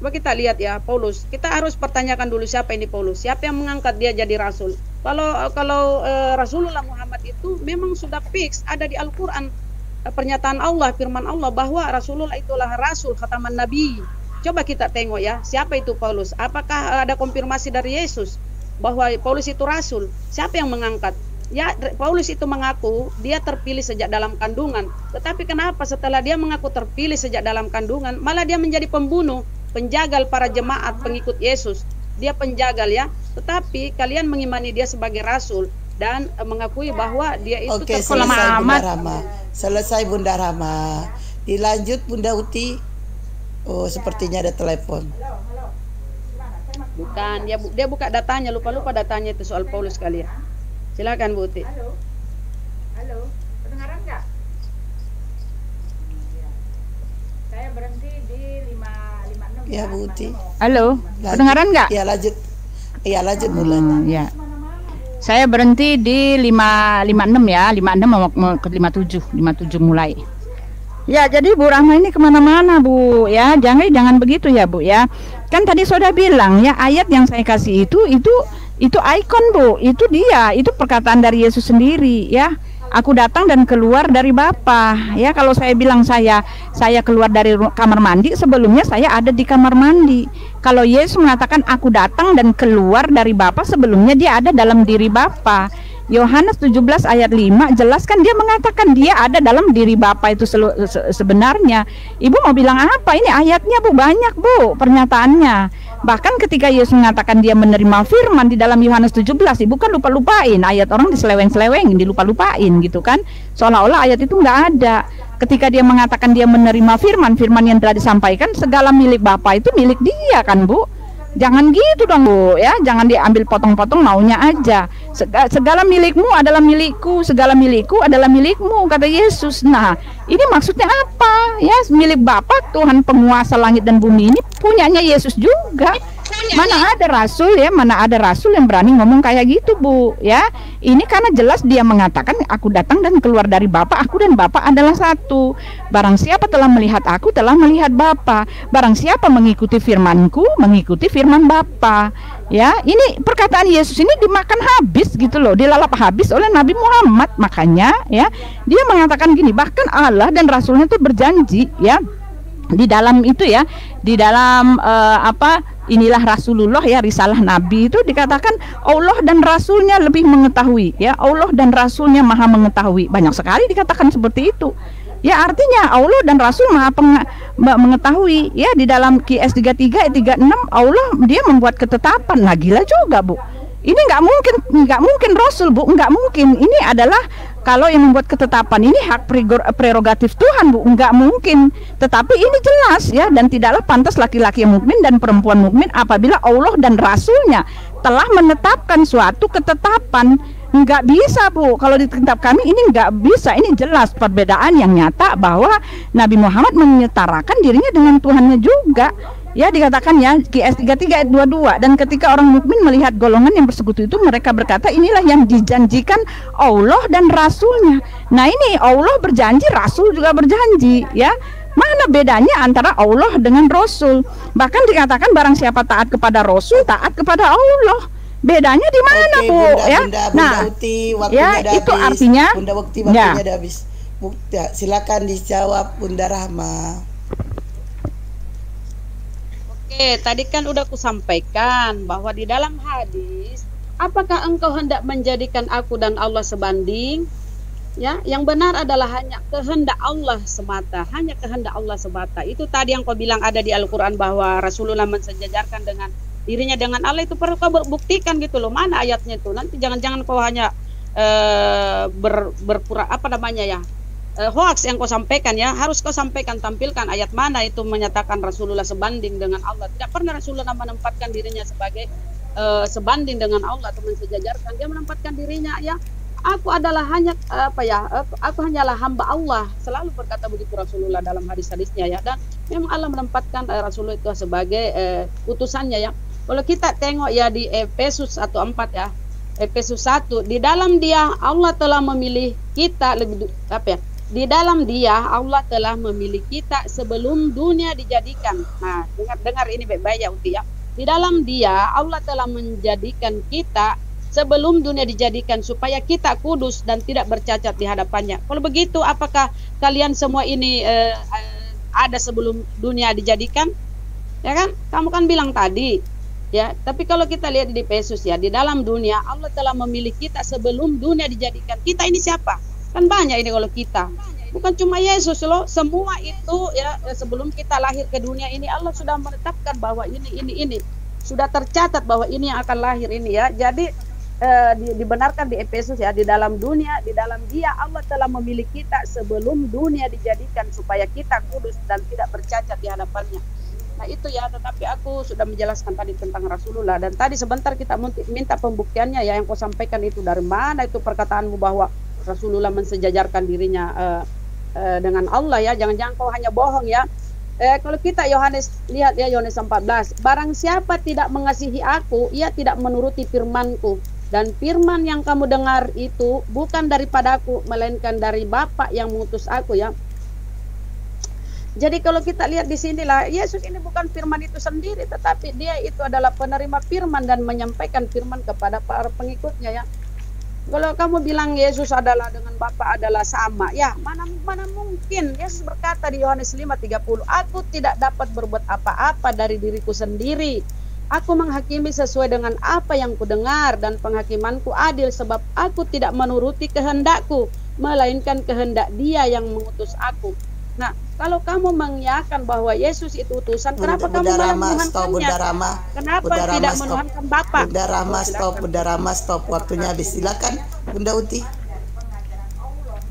Coba kita lihat ya Paulus. Kita harus pertanyakan dulu siapa ini Paulus, siapa yang mengangkat dia jadi rasul. Kalau Rasulullah Muhammad itu memang sudah fix ada di Al-Quran, pernyataan Allah, firman Allah bahwa Rasulullah itulah rasul khataman nabi. Coba kita tengok ya, siapa itu Paulus? Apakah ada konfirmasi dari Yesus bahwa Paulus itu rasul? Siapa yang mengangkat? Ya, Paulus itu mengaku dia terpilih sejak dalam kandungan. Tetapi kenapa setelah dia mengaku terpilih sejak dalam kandungan, malah dia menjadi pembunuh, penjagal para jemaat pengikut Yesus. Dia penjagal ya. Tetapi kalian mengimani dia sebagai rasul dan mengakui bahwa dia itu selesai Bunda Rama. Selesai Bunda Rama. Dilanjut Bunda Uti. Oh, sepertinya ada telepon. Bukan, dia buka datanya, lupa datanya itu soal Paulus kali ya. Silakan Bu Uti. Halo, kedengaran nggak? Saya berhenti di 556. Ya Bu Uti. Halo, kedengaran nggak? Ya lanjut. Iya lanjut mulai. Ya. Saya berhenti di 556 ya, 56 mau ke 57 mulai. Ya, jadi Bu Rahma ini kemana-mana Bu ya, jangan begitu ya Bu ya. Kan tadi sudah bilang ya, ayat yang saya kasih itu ikon Bu, itu dia, itu perkataan dari Yesus sendiri ya. Aku datang dan keluar dari Bapa ya. Kalau saya bilang saya keluar dari kamar mandi, sebelumnya saya ada di kamar mandi. Kalau Yesus mengatakan aku datang dan keluar dari Bapa, sebelumnya dia ada dalam diri Bapa. Yohanes 17 ayat 5 jelaskan, dia mengatakan dia ada dalam diri Bapa itu sebenarnya. Ibu mau bilang apa? Ini ayatnya Bu, banyak Bu pernyataannya. Bahkan ketika Yesus mengatakan dia menerima firman di dalam Yohanes 17, ibu kan lupa-lupain ayat, orang diseleweng-selewengin, dilupa-lupain gitu kan, seolah-olah ayat itu nggak ada. Ketika dia mengatakan dia menerima firman yang telah disampaikan, segala milik Bapa itu milik dia kan Bu. Jangan gitu dong Bu ya, jangan diambil potong-potong maunya aja. Segala milikmu adalah milikku, segala milikku adalah milikmu, kata Yesus. Nah, ini maksudnya apa? Ya, milik Bapa Tuhan penguasa langit dan bumi ini punyanya Yesus juga. Mana ada rasul ya, mana ada rasul yang berani ngomong kayak gitu Bu ya. Ini karena jelas dia mengatakan aku datang dan keluar dari Bapa, aku dan Bapa adalah satu. Barang siapa telah melihat aku telah melihat Bapa. Barang siapa mengikuti firmanku mengikuti firman Bapa. Ya, ini perkataan Yesus ini dimakan habis gitu loh, dilalap habis oleh Nabi Muhammad. Makanya ya, dia mengatakan gini, bahkan Allah dan rasulnya itu berjanji ya, di dalam itu ya, di dalam inilah Rasulullah ya, risalah Nabi itu dikatakan Allah dan Rasulnya lebih mengetahui ya, Allah dan Rasulnya maha mengetahui. Banyak sekali dikatakan seperti itu. Ya artinya Allah dan Rasul maha mengetahui ya. Di dalam QS 33 ayat 36 Allah dia membuat ketetapan. Nah gila juga Bu, ini nggak mungkin Rasul Bu, nggak mungkin. Ini adalah kalau yang membuat ketetapan ini hak prerogatif Tuhan Bu, nggak mungkin. Tetapi ini jelas ya, dan tidaklah pantas laki-laki yang mukmin dan perempuan mukmin apabila Allah dan Rasulnya telah menetapkan suatu ketetapan. Nggak bisa Bu, kalau di kitab kami ini nggak bisa. Ini jelas perbedaan yang nyata bahwa Nabi Muhammad menyetarakan dirinya dengan Tuhannya juga. Ya dikatakan ya QS 33 ayat 22, dan ketika orang mukmin melihat golongan yang bersekutu itu, mereka berkata inilah yang dijanjikan Allah dan Rasulnya. Nah ini Allah berjanji, Rasul juga berjanji ya. Mana bedanya antara Allah dengan Rasul? Bahkan dikatakan barang siapa taat kepada Rasul, taat kepada Allah. Bedanya di mana Bu? Ya. Nah, Uti, ya itu habis. Artinya Bunda Ukti waktunya udah habis. Silakan dijawab Bunda Rahma. Oke, tadi kan udah aku sampaikan bahwa di dalam hadis, apakah engkau hendak menjadikan aku dan Allah sebanding? Ya, yang benar adalah hanya kehendak Allah semata, hanya kehendak Allah semata. Itu tadi yang kau bilang ada di Al-Quran bahwa Rasulullah mensejajarkan dengan dirinya dengan Allah, itu perlu kau buktikan gitu loh. Mana ayatnya itu? Nanti jangan-jangan kau hanya berpura apa namanya ya, hoax yang kau sampaikan ya. Harus kau sampaikan, tampilkan ayat mana itu menyatakan Rasulullah sebanding dengan Allah. Tidak pernah Rasulullah menempatkan dirinya sebagai sebanding dengan Allah atau mensejajarkan. Dia menempatkan dirinya ya, aku adalah hanya aku hanyalah hamba Allah. Selalu berkata begitu Rasulullah dalam hadis-hadisnya ya. Dan memang Allah menempatkan Rasulullah itu sebagai utusannya ya. Kalau kita tengok ya di Efesus 1:4 ya, Efesus 1, di dalam Dia Allah telah memilih kita di dalam Dia Allah telah memilih kita sebelum dunia dijadikan. Nah, dengar ini baik-baik ya Uti ya. Di dalam Dia Allah telah menjadikan kita sebelum dunia dijadikan supaya kita kudus dan tidak bercacat di hadapannya. Kalau begitu, apakah kalian semua ini ada sebelum dunia dijadikan? Ya kan? Kamu kan bilang tadi. Ya, tapi kalau kita lihat di Efesus ya, di dalam dunia Allah telah memilih kita sebelum dunia dijadikan. Kita ini siapa? Kan banyak ini kalau kita. Bukan cuma Yesus loh, semua itu ya sebelum kita lahir ke dunia ini Allah sudah menetapkan bahwa ini sudah tercatat bahwa ini yang akan lahir ini ya. Jadi dibenarkan di Efesus ya, di dalam dunia, di dalam Dia Allah telah memilih kita sebelum dunia dijadikan supaya kita kudus dan tidak bercacat di hadapannya. Nah itu ya, tetapi aku sudah menjelaskan tadi tentang Rasulullah, dan tadi sebentar kita minta pembuktiannya ya, yang kau sampaikan itu dari mana itu perkataanmu bahwa Rasulullah mensejajarkan dirinya dengan Allah ya. Jangan-jangan kau hanya bohong ya. Kalau kita lihat ya Yohanes 14, barang siapa tidak mengasihi aku, ia tidak menuruti firmanku, dan firman yang kamu dengar itu bukan daripada aku, melainkan dari Bapa yang mengutus aku ya. Jadi kalau kita lihat di sinilah, Yesus ini bukan firman itu sendiri, tetapi dia itu adalah penerima firman dan menyampaikan firman kepada para pengikutnya ya. Kalau kamu bilang Yesus adalah dengan Bapa adalah sama, ya mana mungkin. Yesus berkata di Yohanes 5:30, aku tidak dapat berbuat apa-apa dari diriku sendiri. Aku menghakimi sesuai dengan apa yang kudengar, dan penghakimanku adil sebab aku tidak menuruti kehendakku, melainkan kehendak Dia yang mengutus aku. Nah, kalau kamu mengiyakan bahwa Yesus itu utusan, kenapa kamu malah menuhankannya? Kenapa tidak menuhankan Bapa? Bunda Rama, stop. Waktunya habis. Silakan Bunda Uti.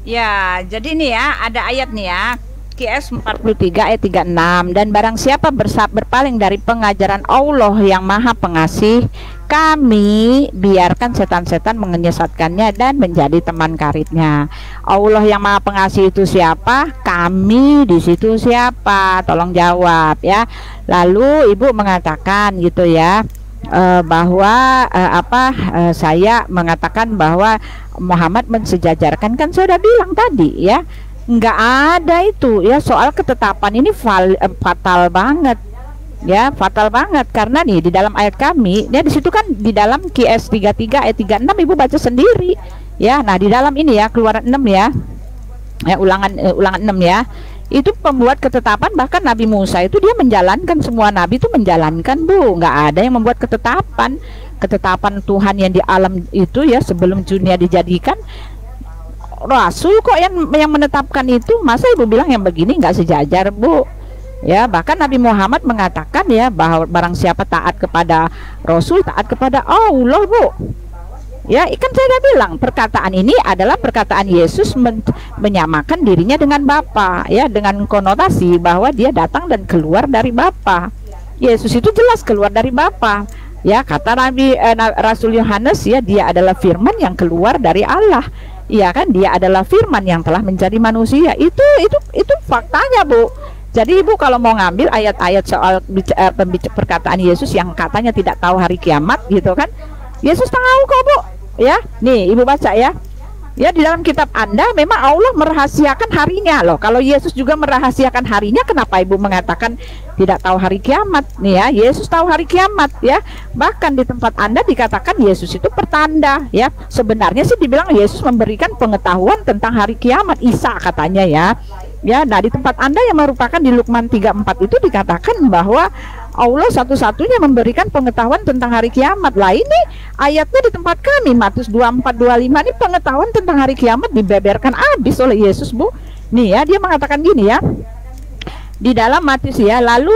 Ya, jadi nih ya, ada ayat nih ya, QS 43 ayat 36, dan barang siapa berpaling dari pengajaran Allah yang Maha Pengasih, kami biarkan setan-setan menyesatkannya dan menjadi teman karibnya. Allah yang Maha Pengasih itu siapa? Kami di situ siapa? Tolong jawab ya. Lalu Ibu mengatakan gitu ya, bahwa saya mengatakan bahwa Muhammad mensejajarkan, kan saya sudah bilang tadi ya. Nggak ada itu ya, soal ketetapan ini fatal banget ya, fatal banget. Karena nih di dalam ayat kami ya, di situ kan di dalam QS 33 ayat 36 Ibu baca sendiri ya. Nah di dalam ini ya, Keluaran 6 ya, ulangan 6 ya, itu pembuat ketetapan. Bahkan Nabi Musa itu dia menjalankan, semua nabi itu menjalankan, Bu. Nggak ada yang membuat ketetapan. Ketetapan Tuhan yang di alam itu ya, sebelum dunia dijadikan, Rasul kok yang menetapkan itu. Masa Ibu bilang yang begini nggak sejajar, Bu? Ya, bahkan Nabi Muhammad mengatakan ya bahwa barang siapa taat kepada Rasul, taat kepada Allah, Bu. Ya, ikan saya sudah bilang perkataan ini adalah perkataan Yesus menyamakan dirinya dengan Bapa, ya, dengan konotasi bahwa dia datang dan keluar dari Bapa. Yesus itu jelas keluar dari Bapa. Ya, kata Rasul Yohanes ya, dia adalah firman yang keluar dari Allah. Iya kan, dia adalah firman yang telah menjadi manusia. Itu faktanya, Bu. Jadi Ibu kalau mau ngambil ayat-ayat soal perkataan Yesus yang katanya tidak tahu hari kiamat gitu kan, Yesus tahu kok, Bu. Ya, nih Ibu baca ya. Ya, di dalam kitab Anda memang Allah merahasiakan harinya loh. Kalau Yesus juga merahasiakan harinya, kenapa Ibu mengatakan tidak tahu hari kiamat? Nih ya, Yesus tahu hari kiamat ya. Bahkan di tempat Anda dikatakan Yesus itu pertanda ya. Sebenarnya sih dibilang Yesus memberikan pengetahuan tentang hari kiamat, Isa katanya ya. Ya, nah di tempat Anda yang merupakan di Luqman 3:4 itu dikatakan bahwa Allah satu-satunya memberikan pengetahuan tentang hari kiamat. Lah ini ayatnya di tempat kami Matius 24:25 ini pengetahuan tentang hari kiamat dibeberkan habis oleh Yesus, Bu. Nih ya, dia mengatakan gini ya. Di dalam Matius ya, lalu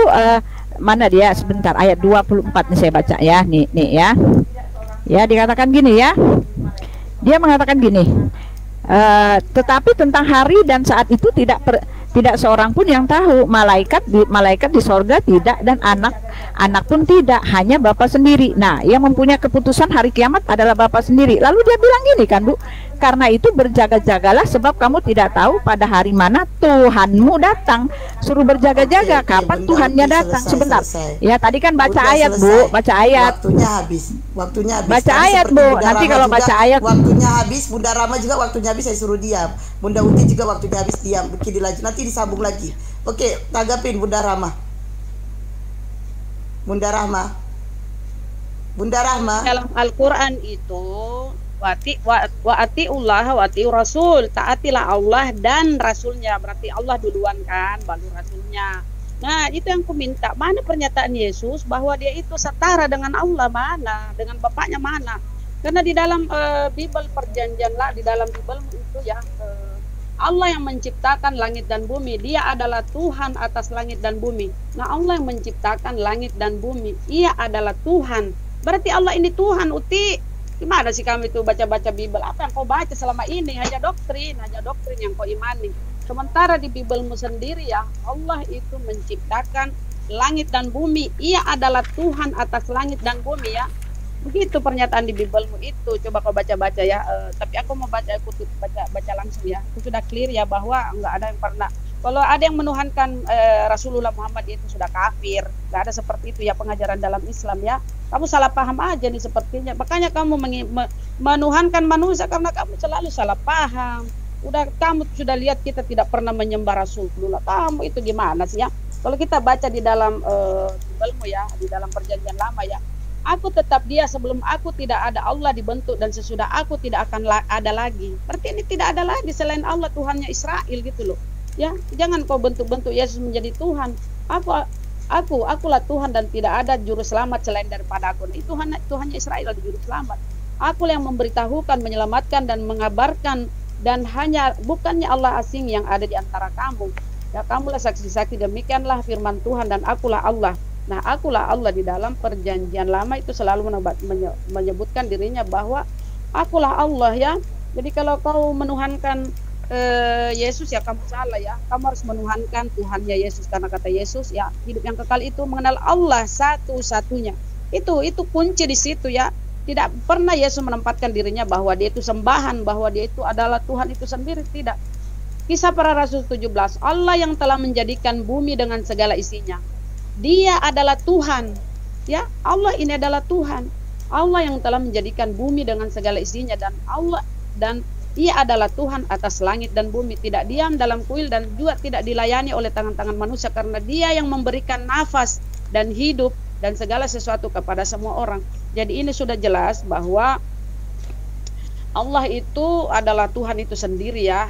mana dia sebentar, ayat 24 nih saya baca ya. Nih ya. Ya, dikatakan gini ya. Dia mengatakan gini. Tetapi tentang hari dan saat itu tidak seorang pun yang tahu, malaikat di sorga tidak, dan anak pun tidak, hanya Bapa sendiri. Nah, yang mempunyai keputusan hari kiamat adalah Bapa sendiri. Lalu dia bilang gini kan, Bu, karena itu berjaga-jagalah, sebab kamu tidak tahu pada hari mana Tuhanmu datang. Suruh berjaga-jaga kapan Tuhannya datang. Sebentar ya, tadi kan baca ayat, Bu, baca ayat. Waktunya habis. Baca ayat, Bu. Nanti kalau baca ayat waktunya habis. Bunda Rama juga waktunya habis, saya suruh diam. Bunda Uti juga waktunya habis, diam. Begini lagi, nanti disambung lagi. Oke, tanggapin Bunda Rama. Bunda Rahma. Dalam Al-Quran itu wa atiullah wa atiur rasul, taatilah Allah dan rasulnya. Berarti Allah duluan kan, baru rasulnya. Nah, itu yang ku minta. Mana pernyataan Yesus bahwa dia itu setara dengan Allah? Mana? Dengan Bapaknya mana? Karena di dalam Bible perjanjian lah, di dalam Bible itu ya, Allah yang menciptakan langit dan bumi. Dia adalah Tuhan atas langit dan bumi. Nah, Allah yang menciptakan langit dan bumi, Ia adalah Tuhan. Berarti Allah ini Tuhan, Uti. Gimana sih kami tuh baca-baca Bible? Apa yang kau baca selama ini? Hanya doktrin yang kau imani. Sementara di Biblemu sendiri ya, Allah itu menciptakan langit dan bumi. Ia adalah Tuhan atas langit dan bumi ya. Begitu pernyataan di Biblemu itu. Coba kau baca-baca ya. Tapi aku mau baca langsung ya. Aku sudah clear ya bahwa enggak ada yang pernah. Kalau ada yang menuhankan Rasulullah Muhammad itu sudah kafir. Enggak ada seperti itu ya pengajaran dalam Islam ya. Kamu salah paham aja nih sepertinya. Makanya kamu menuhankan manusia karena kamu selalu salah paham. Udah kamu sudah lihat kita tidak pernah menyembah Rasulullah. Kamu itu gimana sih ya? Kalau kita baca di dalam Biblemu ya, di dalam perjanjian lama ya. Aku tetap dia sebelum aku tidak ada Allah dibentuk, dan sesudah aku tidak akan ada lagi. Berarti ini tidak ada lagi selain Allah, Tuhannya Israel gitu loh. Ya, jangan kau bentuk-bentuk Yesus menjadi Tuhan. Akulah Tuhan dan tidak ada juru selamat selain daripada aku. Itu Tuhannya Israel adalah juru selamat. Akulah yang memberitahukan, menyelamatkan dan mengabarkan, dan hanya bukannya Allah asing yang ada di antara kamu. Ya, kamulah saksi-saksi, demikianlah firman Tuhan, dan akulah Allah. Nah, akulah Allah di dalam perjanjian lama itu selalu menyebutkan dirinya bahwa akulah Allah ya. Jadi kalau kau menuhankan Yesus ya kamu salah ya. Kamu harus menuhankan Tuhannya Yesus, karena kata Yesus ya, hidup yang kekal itu mengenal Allah satu-satunya. Itu kunci di situ ya. Tidak pernah Yesus menempatkan dirinya bahwa dia itu sembahan, bahwa dia itu adalah Tuhan itu sendiri, tidak. Kisah Para Rasul 17, Allah yang telah menjadikan bumi dengan segala isinya. Dia adalah Tuhan ya. Allah ini adalah Tuhan. Allah yang telah menjadikan bumi dengan segala isinya, dan Ia adalah Tuhan atas langit dan bumi, tidak diam dalam kuil dan juga tidak dilayani oleh tangan-tangan manusia, karena Dia yang memberikan nafas dan hidup dan segala sesuatu kepada semua orang. Jadi ini sudah jelas bahwa Allah itu adalah Tuhan itu sendiri ya.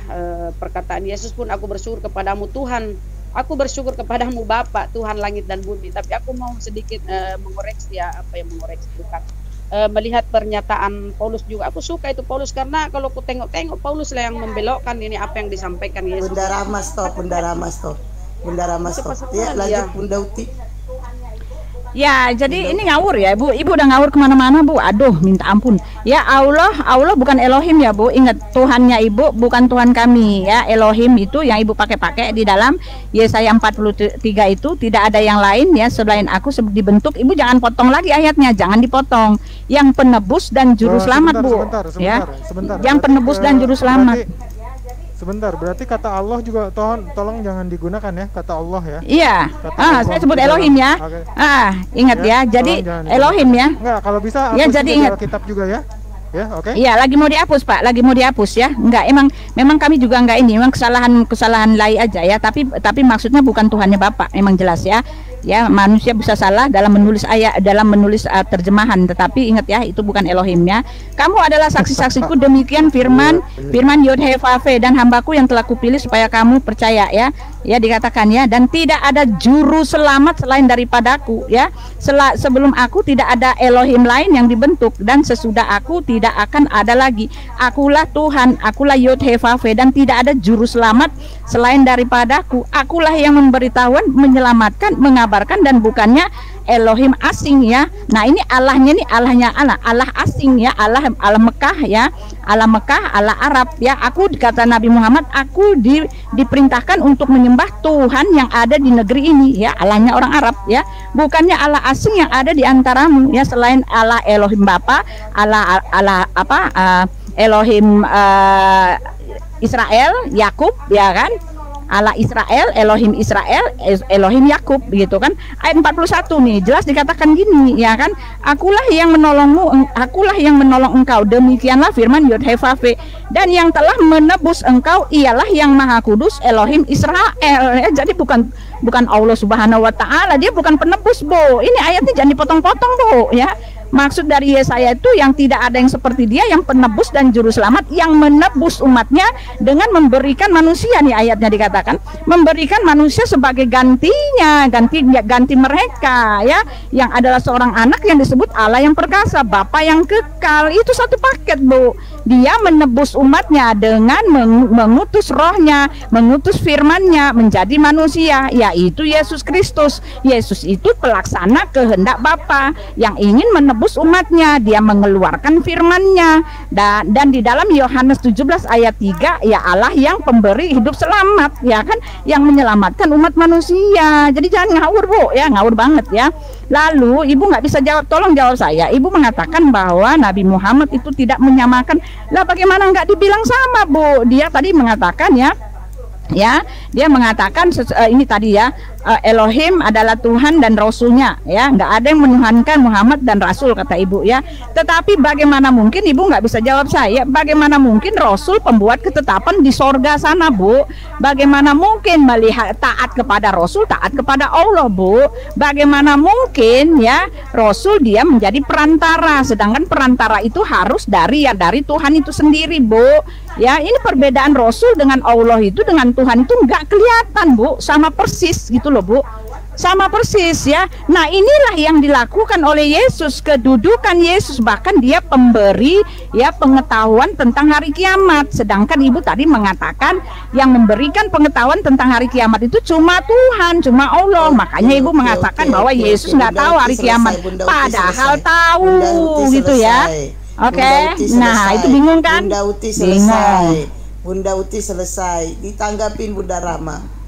Perkataan Yesus pun, aku bersyukur kepadamu Tuhan, aku bersyukur kepadamu Bapa, Tuhan langit dan bumi. Tapi aku mau sedikit mengoreksi ya, mengoreksi bukan. Melihat pernyataan Paulus juga, aku suka itu Paulus, karena kalau aku tengok-tengok Paulus lah yang membelokkan ini apa yang disampaikan Yesus. Bunda Rahma stop. Ya, lanjut Bunda Uti. Ya, jadi ini ngawur ya, Bu. Ibu udah ngawur kemana-mana, Bu. Aduh, minta ampun. Ya Allah bukan Elohim ya, Bu. Ingat, Tuhannya Ibu bukan Tuhan kami ya. Elohim itu yang Ibu pakai di dalam Yesaya 43 itu, tidak ada yang lain ya selain aku dibentuk. Ibu jangan potong lagi ayatnya, jangan dipotong. Yang penebus dan juru selamat, Bu. Sebentar. Yang penebus dan juru selamat. Sebentar, berarti kata Allah juga tolong jangan digunakan ya, kata Allah ya. Iya. Saya sebut Elohim ya. Okay. Ingat ya. Jadi Elohim ya. Enggak, kalau bisa ya, jadi ingat Alkitab juga ya. Ya, oke. Iya, lagi mau dihapus, Pak. Lagi mau dihapus ya. Enggak, memang kami juga enggak ini, memang kesalahan lay aja ya, tapi maksudnya bukan Tuhannya Bapak, memang jelas ya. Ya, manusia bisa salah dalam menulis ayat, dalam menulis terjemahan, tetapi ingat ya, itu bukan Elohim ya. Kamu adalah saksi-saksiku, demikian firman Yod-Heh-Vaveh, dan hambaku yang telah kupilih supaya kamu percaya ya. Ya, dikatakan ya, dan tidak ada juru selamat selain daripadaku ya. Sebelum aku tidak ada Elohim lain yang dibentuk, dan sesudah aku tidak akan ada lagi. Akulah Tuhan, akulah Yod-Heh-Vaveh, dan tidak ada juru selamat selain daripadaku. Akulah yang memberitahuan, menyelamatkan, mengabarkan, dan bukannya Elohim asing ya. Nah, ini Allahnya nih, Allah asing ya, Allah Mekah ya, Allah Mekah, Allah Arab ya. Aku, kata Nabi Muhammad, aku diperintahkan untuk menyembah Tuhan yang ada di negeri ini ya, Allahnya orang Arab ya, bukannya Allah asing yang ada di antaramu ya, selain Allah Elohim Bapa, Elohim Israel, Yakub ya kan, Allah Israel, Elohim Israel, Elohim Yakub begitu kan. Ayat 41 nih jelas dikatakan gini ya kan, akulah yang menolongmu, akulah yang menolong engkau, demikianlah firman Yod-Heh-Vaveh, dan yang telah menebus engkau ialah yang Maha Kudus, Elohim Israel ya. Jadi bukan Allah Subhanahu wa taala, dia bukan penebus, Bu. Ini ayatnya jangan dipotong-potong, Bu ya. Maksud dari Yesaya itu yang tidak ada yang seperti dia, yang penebus dan juru selamat, yang menebus umatnya dengan memberikan manusia, nih ayatnya dikatakan, memberikan manusia sebagai gantinya, ganti mereka ya, yang adalah seorang anak yang disebut Allah yang perkasa, Bapa yang kekal. Itu satu paket, Bu. Dia menebus umatnya dengan mengutus rohnya, mengutus firmannya menjadi manusia, yaitu Yesus Kristus. Yesus itu pelaksana kehendak Bapa yang ingin menebus umatnya. Dia mengeluarkan firman-Nya, dan di dalam Yohanes 17 ayat 3 ya, Allah yang pemberi hidup selamat ya kan, yang menyelamatkan umat manusia. Jadi jangan ngawur, Bu ya, ngawur banget ya. Lalu Ibu nggak bisa jawab, tolong jawab saya. Ibu mengatakan bahwa Nabi Muhammad itu tidak menyamakan. Lah bagaimana nggak dibilang sama, Bu? Dia tadi mengatakan ya, dia mengatakan ini tadi ya, Elohim adalah Tuhan dan Rasulnya ya, nggak ada yang menuhankan Muhammad dan Rasul, kata Ibu ya. Tetapi bagaimana mungkin, Ibu nggak bisa jawab saya, bagaimana mungkin Rasul pembuat ketetapan di sorga sana, Bu? Bagaimana mungkin melihat taat kepada Rasul, taat kepada Allah, Bu? Bagaimana mungkin ya Rasul dia menjadi perantara, sedangkan perantara itu harus dari Tuhan itu sendiri, Bu ya. Ini perbedaan Rasul dengan Allah itu, dengan Tuhan itu nggak kelihatan, Bu, sama persis gitu loh, Bu, sama persis ya. Nah, inilah yang dilakukan oleh Yesus, kedudukan Yesus, bahkan dia pemberi ya pengetahuan tentang hari kiamat. Sedangkan Ibu tadi mengatakan yang memberikan pengetahuan tentang hari kiamat itu cuma Tuhan, cuma Allah. Makanya Ibu mengatakan bahwa Yesus nggak tahu hari kiamat, padahal tahu gitu ya. Oke, nah itu bingung kan? Bunda Uti selesai. Bunda Uti selesai. Ditanggapin Bunda Rama.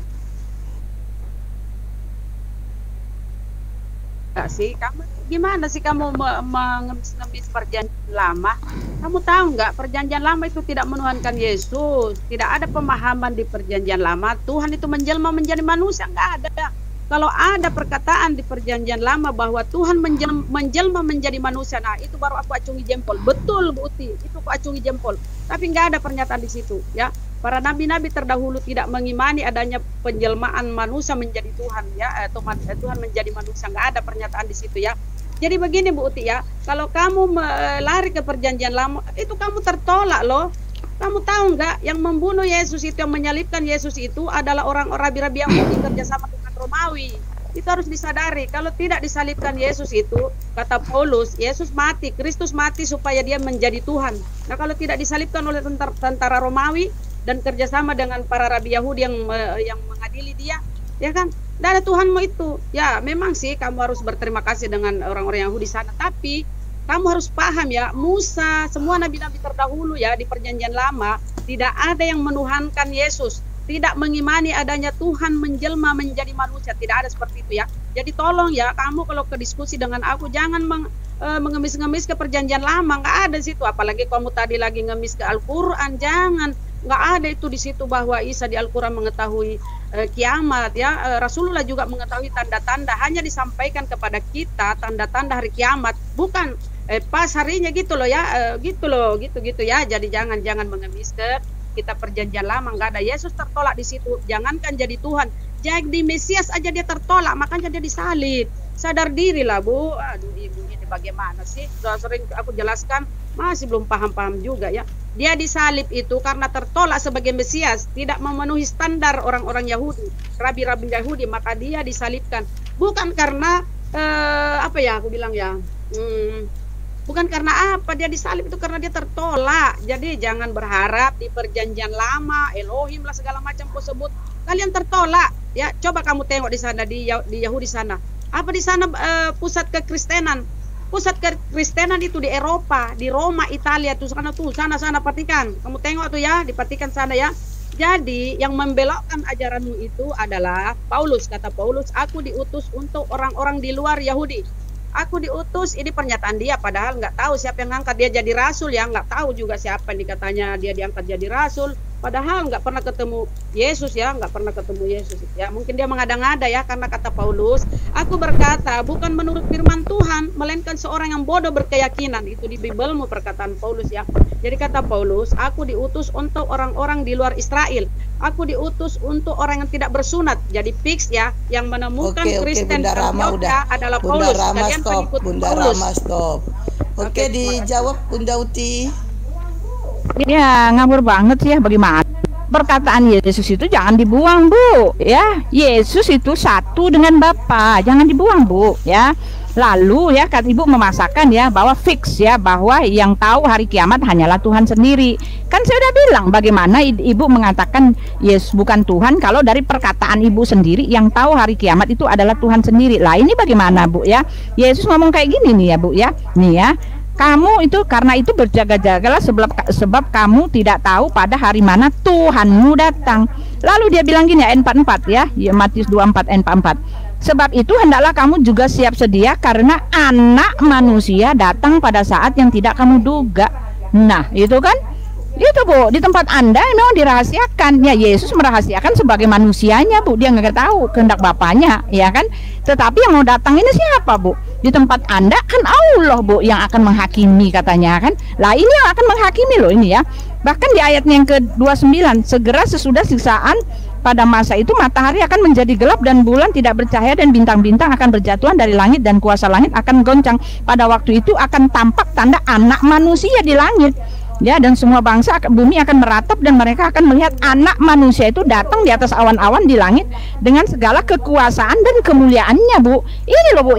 Enggak sih, kamu gimana sih kamu mengemis perjanjian lama? Kamu tahu nggak, perjanjian lama itu tidak menuhankan Yesus. Tidak ada pemahaman di perjanjian lama Tuhan itu menjelma menjadi manusia, nggak ada. Kalau ada perkataan di perjanjian lama bahwa Tuhan menjelma menjadi manusia, nah itu baru aku acungi jempol. Betul, Bu Uti, itu aku acungi jempol. Tapi nggak ada pernyataan di situ ya. Para nabi-nabi terdahulu tidak mengimani adanya penjelmaan manusia menjadi Tuhan ya, atau Tuhan menjadi manusia, nggak ada pernyataan di situ ya. Jadi begini Bu Uti ya, kalau kamu lari ke perjanjian lama, itu kamu tertolak loh. Kamu tahu nggak, yang membunuh Yesus itu, yang menyalibkan Yesus itu adalah orang-orang rabi-rabi yang kerjasama dengan Romawi. Itu harus disadari. Kalau tidak disalibkan Yesus itu, kata Paulus, Yesus mati, Kristus mati supaya dia menjadi Tuhan. Nah kalau tidak disalibkan oleh tentara Romawi dan kerjasama dengan para rabi Yahudi yang mengadili dia, ya kan? Tidak ada Tuhanmu itu. Ya memang sih kamu harus berterima kasih dengan orang-orang Yahudi sana, tapi kamu harus paham ya, Musa, semua nabi-nabi terdahulu ya di perjanjian lama, tidak ada yang menuhankan Yesus, tidak mengimani adanya Tuhan menjelma menjadi manusia, tidak ada seperti itu ya. Jadi tolong ya, kamu kalau ke diskusi dengan aku jangan mengemis-ngemis ke perjanjian lama, nggak ada situ. Apalagi kamu tadi lagi ngemis ke Al-Quran, jangan. Nggak ada itu di situ bahwa Isa di Al-Quran mengetahui kiamat ya. Rasulullah juga mengetahui tanda-tanda, hanya disampaikan kepada kita tanda-tanda hari kiamat, bukan pas harinya gitu loh ya, gitu ya. Jadi jangan mengemis ke kita perjanjian lama, nggak ada. Yesus tertolak di situ, jangankan jadi Tuhan, jadi Mesias aja dia tertolak, makanya dia disalib. Sadar diri lah Bu. Aduh ibu ini bagaimana sih, sudah sering aku jelaskan, masih belum paham-paham juga ya. Dia disalib itu karena tertolak sebagai Mesias, tidak memenuhi standar orang-orang Yahudi, rabi-rabi Yahudi, maka dia disalibkan. Bukan karena apa ya aku bilang ya, bukan karena apa dia disalib, itu karena dia tertolak. Jadi jangan berharap di perjanjian lama Elohim lah segala macam kau sebut, kalian tertolak ya. Coba kamu tengok di sana, di Yahudi sana, apa di sana pusat kekristenan. Pusat kekristenan itu di Eropa, di Roma, Italia tuh sana Vatikan. Kamu tengok tuh ya, di Vatikan sana ya. Jadi yang membelokkan ajaranmu itu adalah Paulus. Kata Paulus, aku diutus untuk orang-orang di luar Yahudi. Aku diutus, ini pernyataan dia, padahal nggak tahu siapa yang ngangkat dia jadi rasul ya, nggak tahu juga siapa yang dikatanya dia diangkat jadi rasul, padahal nggak pernah ketemu Yesus ya, nggak pernah ketemu Yesus ya. Mungkin dia mengada-ngada ya, karena kata Paulus, aku berkata bukan menurut firman Tuhan, melainkan seorang yang bodoh berkeyakinan. Itu di Bibelmu perkataan Paulus ya. Jadi kata Paulus, aku diutus untuk orang-orang di luar Israel. Aku diutus untuk orang yang tidak bersunat. Jadi fix ya, yang menemukan Kristen adalah Paulus. Kalian pengikut Paulus. Rama stop. Oke, dijawab Bunda Uti. Ya ngawur banget sih ya, bagaimana perkataan Yesus itu jangan dibuang Bu ya. Yesus itu satu dengan Bapa, jangan dibuang Bu ya. Lalu ya kata Ibu memasakkan ya bahwa fix ya, bahwa yang tahu hari kiamat hanyalah Tuhan sendiri. Kan saya udah bilang bagaimana Ibu mengatakan Yesus bukan Tuhan kalau dari perkataan Ibu sendiri yang tahu hari kiamat itu adalah Tuhan sendiri. Lah ini bagaimana Bu ya? Yesus ngomong kayak gini nih ya Bu ya. Nih ya, kamu itu karena itu berjaga-jagalah sebab kamu tidak tahu pada hari mana Tuhanmu datang. Lalu dia bilang gini ya, N44 ya, Matius 24 N44. Sebab itu hendaklah kamu juga siap sedia karena anak manusia datang pada saat yang tidak kamu duga. Nah itu kan, itu Bu, di tempat Anda memang dirahasiakan ya. Yesus merahasiakan sebagai manusianya Bu, dia nggak tahu kehendak Bapaknya ya kan. Tetapi yang mau datang ini siapa Bu? Di tempat Anda kan Allah Bu yang akan menghakimi katanya kan. Lah ini yang akan menghakimi loh ini ya. Bahkan di ayatnya yang ke-29, segera sesudah siksaan pada masa itu matahari akan menjadi gelap dan bulan tidak bercahaya dan bintang-bintang akan berjatuhan dari langit dan kuasa langit akan goncang. Pada waktu itu akan tampak tanda anak manusia di langit. Ya, dan semua bangsa bumi akan meratap dan mereka akan melihat anak manusia itu datang di atas awan-awan di langit dengan segala kekuasaan dan kemuliaannya Bu. Ini loh Bu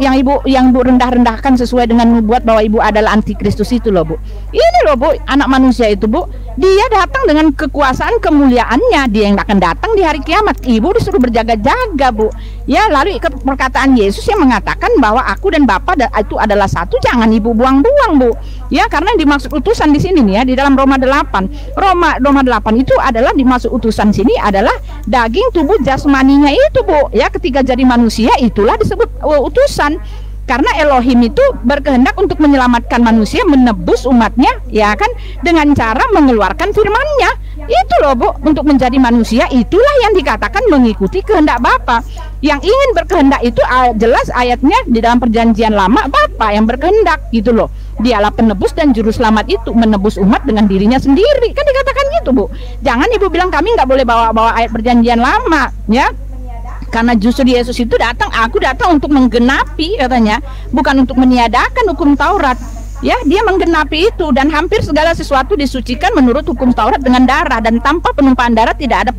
yang Bu rendah-rendahkan sesuai dengan nubuat bahwa Ibu adalah antikristus itu loh Bu. Ini loh Bu, anak manusia itu Bu, dia datang dengan kekuasaan kemuliaannya, dia yang akan datang di hari kiamat. Ibu disuruh berjaga-jaga Bu. Ya, lalu perkataan Yesus yang mengatakan bahwa aku dan Bapa itu adalah satu, jangan Ibu buang-buang Bu. Ya, karena yang dimaksud utusan di sini nih ya, di dalam Roma 8. Roma 8 itu adalah dimaksud utusan sini adalah daging tubuh jasmaninya itu Bu. Ya, ketika jadi manusia itulah disebut utusan. Karena Elohim itu berkehendak untuk menyelamatkan manusia, menebus umatnya ya kan, dengan cara mengeluarkan firman-Nya. Itu loh Bu, untuk menjadi manusia itulah yang dikatakan mengikuti kehendak Bapa. Yang ingin berkehendak itu jelas ayatnya di dalam perjanjian lama, Bapa yang berkehendak gitu loh. Dialah penebus dan juru selamat itu, menebus umat dengan dirinya sendiri. Kan dikatakan gitu Bu. Jangan Ibu bilang kami nggak boleh bawa ayat perjanjian lama ya. Karena justru Yesus itu datang, aku datang untuk menggenapi katanya, bukan untuk meniadakan hukum Taurat. Ya, dia menggenapi itu, dan hampir segala sesuatu disucikan menurut hukum Taurat dengan darah, dan tanpa penumpahan darah tidak ada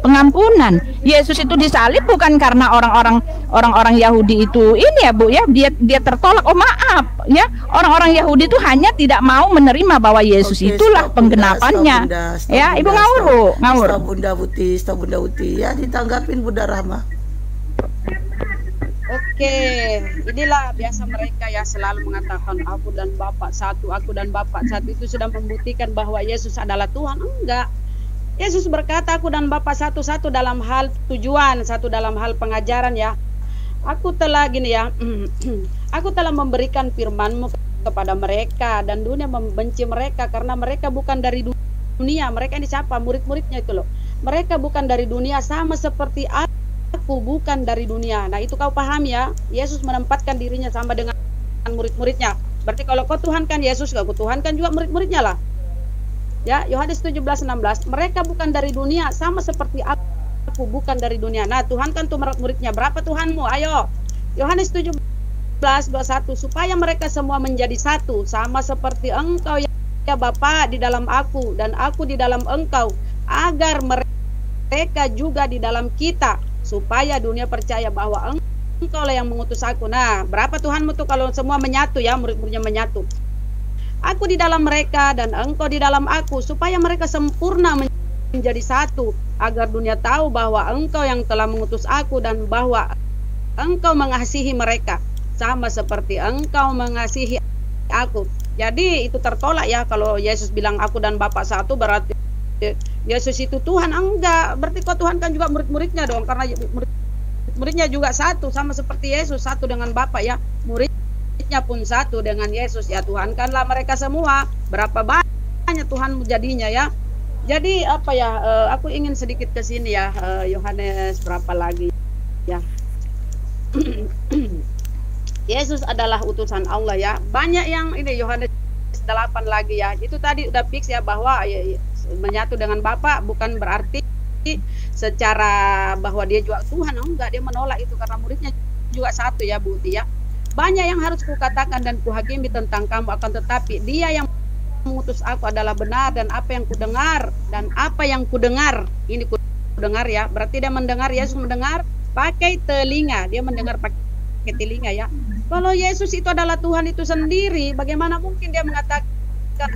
pengampunan. Yesus itu disalib bukan karena orang-orang Yahudi itu ini ya Bu ya, dia tertolak. Oh maaf ya, orang-orang Yahudi itu hanya tidak mau menerima bahwa Yesus itulah penggenapannya. Ya, Ibu Ngawur. Stop Bunda Uti ya, ditanggapin Bunda Rahma. Oke, inilah biasa mereka yang selalu mengatakan aku dan Bapa satu, aku dan Bapa satu. Itu sudah membuktikan bahwa Yesus adalah Tuhan. Enggak. Yesus berkata aku dan Bapa satu dalam hal tujuan, satu dalam hal pengajaran ya. Aku telah gini ya, aku telah memberikan firman-Mu kepada mereka, dan dunia membenci mereka karena mereka bukan dari dunia. Mereka ini siapa? Murid-muridnya itu loh. Mereka bukan dari dunia, sama seperti aku bukan dari dunia. Nah itu kau paham ya, Yesus menempatkan dirinya sama dengan murid-muridnya. Berarti kalau kau tuhankan Yesus, kau tuhankan juga murid-muridnya lah. Ya, Yohanes 17:16, mereka bukan dari dunia, sama seperti aku bukan dari dunia. Nah tuhankan tuh murid-muridnya. Berapa Tuhanmu? Ayo, Yohanes 17:21, supaya mereka semua menjadi satu, sama seperti Engkau ya Bapa di dalam aku, dan aku di dalam Engkau, agar mereka juga di dalam kita, supaya dunia percaya bahwa Engkau lah yang mengutus aku. Nah, berapa Tuhanmu tuh kalau semua menyatu ya, murid-muridnya menyatu. Aku di dalam mereka dan Engkau di dalam aku, supaya mereka sempurna menjadi satu, agar dunia tahu bahwa Engkau yang telah mengutus aku dan bahwa Engkau mengasihi mereka sama seperti Engkau mengasihi aku. Jadi itu tertolak ya kalau Yesus bilang aku dan Bapa satu, berarti Yesus itu Tuhan. Enggak, berarti kau Tuhan kan juga murid-muridnya dong, karena muridnya juga satu, sama seperti Yesus satu dengan Bapa ya, muridnya pun satu dengan Yesus ya. Tuhan kanlah mereka semua. Berapa banyak Tuhan jadinya ya. Jadi apa ya, aku ingin sedikit ke sini ya, Yohanes berapa lagi ya. Yesus adalah utusan Allah ya. Banyak yang ini Yohanes 8 lagi ya. Itu tadi udah fix ya, bahwa menyatu dengan Bapa bukan berarti secara bahwa dia juga Tuhan. Enggak, dia menolak itu karena muridnya juga satu ya Bu Uti ya. Banyak yang harus kukatakan dan kuhakimi tentang kamu, akan tetapi dia yang mengutus aku adalah benar, dan apa yang kudengar ini kudengar ya, berarti dia mendengar. Yesus mendengar pakai telinga, dia mendengar pakai telinga ya. Kalau Yesus itu adalah Tuhan itu sendiri, bagaimana mungkin dia mengatakan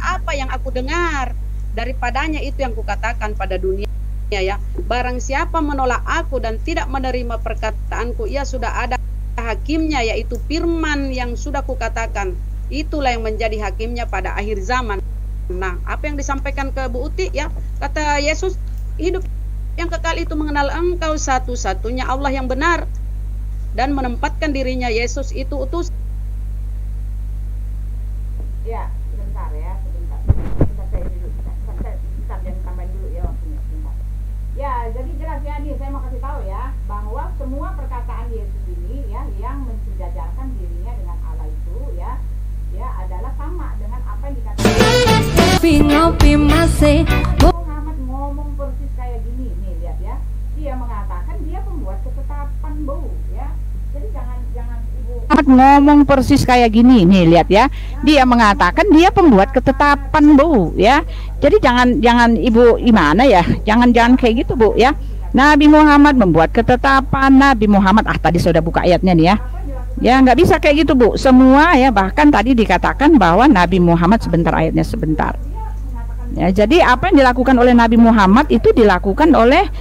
apa yang aku dengar? Daripadanya itu yang kukatakan pada dunia ya. Barang siapa menolak aku dan tidak menerima perkataanku, ia sudah ada hakimnya, yaitu firman yang sudah kukatakan. Itulah yang menjadi hakimnya pada akhir zaman. Nah, apa yang disampaikan ke Bu Uti ya, kata Yesus, hidup yang kekal itu mengenal Engkau satu-satunya Allah yang benar, dan menempatkan dirinya Yesus itu utus. Ya, sebentar ya, sebentar jangan tambahin dulu ya waktunya, sebentar. Ya, jadi jelas ya nih, saya mau kasih tahu ya, bahwa semua perkataan Yesus ini ya, yang mensejajarkan dirinya dengan Allah itu ya adalah sama dengan apa yang dikatakan Muhammad ngomong persis kayak gini nih, lihat ya. Dia mengatakan dia pembuat ketetapan Bu ya. Jadi jangan Ibu ngomong persis kayak gini nih, lihat ya. Dia mengatakan dia pembuat ketetapan Bu ya. Jadi jangan Ibu gimana ya, jangan kayak gitu Bu ya. Nabi Muhammad membuat ketetapan, Nabi Muhammad tadi sudah buka ayatnya nih ya. Ya nggak bisa kayak gitu Bu, semua ya. Bahkan tadi dikatakan bahwa Nabi Muhammad, sebentar ayatnya sebentar ya. Jadi apa yang dilakukan oleh Nabi Muhammad itu dilakukan oleh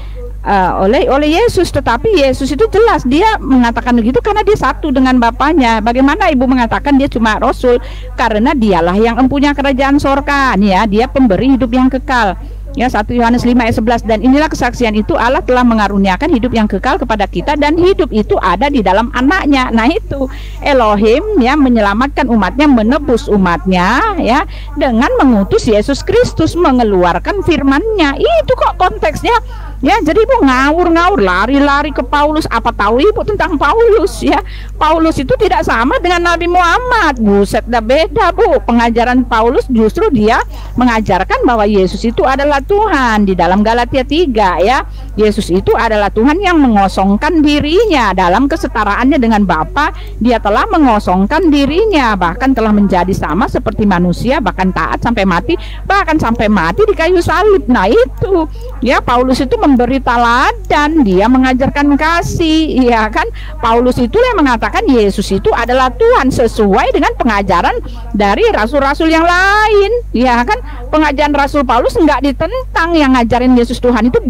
Yesus, tetapi Yesus itu jelas dia mengatakan begitu karena dia satu dengan Bapaknya. Bagaimana Ibu mengatakan dia cuma Rasul? Karena dialah yang empunya kerajaan sorga ya, dia pemberi hidup yang kekal ya. 1 Yohanes 5 ayat 11, dan inilah kesaksian itu, Allah telah mengaruniakan hidup yang kekal kepada kita, dan hidup itu ada di dalam anaknya. Nah itu Elohim ya, menyelamatkan umatnya, menebus umatnya ya, dengan mengutus Yesus Kristus, mengeluarkan firman-Nya. Itu kok konteksnya Ya, jadi ibu ngawur-ngawur, lari-lari ke Paulus. Apa tahu ibu tentang Paulus ya? Paulus itu tidak sama dengan Nabi Muhammad. Buset, dah beda bu. Pengajaran Paulus justru dia mengajarkan bahwa Yesus itu adalah Tuhan. Di dalam Galatia 3 ya, Yesus itu adalah Tuhan yang mengosongkan dirinya dalam kesetaraannya dengan Bapa. Dia telah mengosongkan dirinya, bahkan telah menjadi sama seperti manusia, bahkan taat sampai mati, bahkan sampai mati di kayu salib. Nah itu ya, Paulus itu memberi teladan, dia mengajarkan kasih, ya kan? Paulus itu yang mengatakan Yesus itu adalah Tuhan sesuai dengan pengajaran dari rasul-rasul yang lain, ya kan? Pengajaran Rasul Paulus enggak ditentang, yang ngajarin Yesus Tuhan itu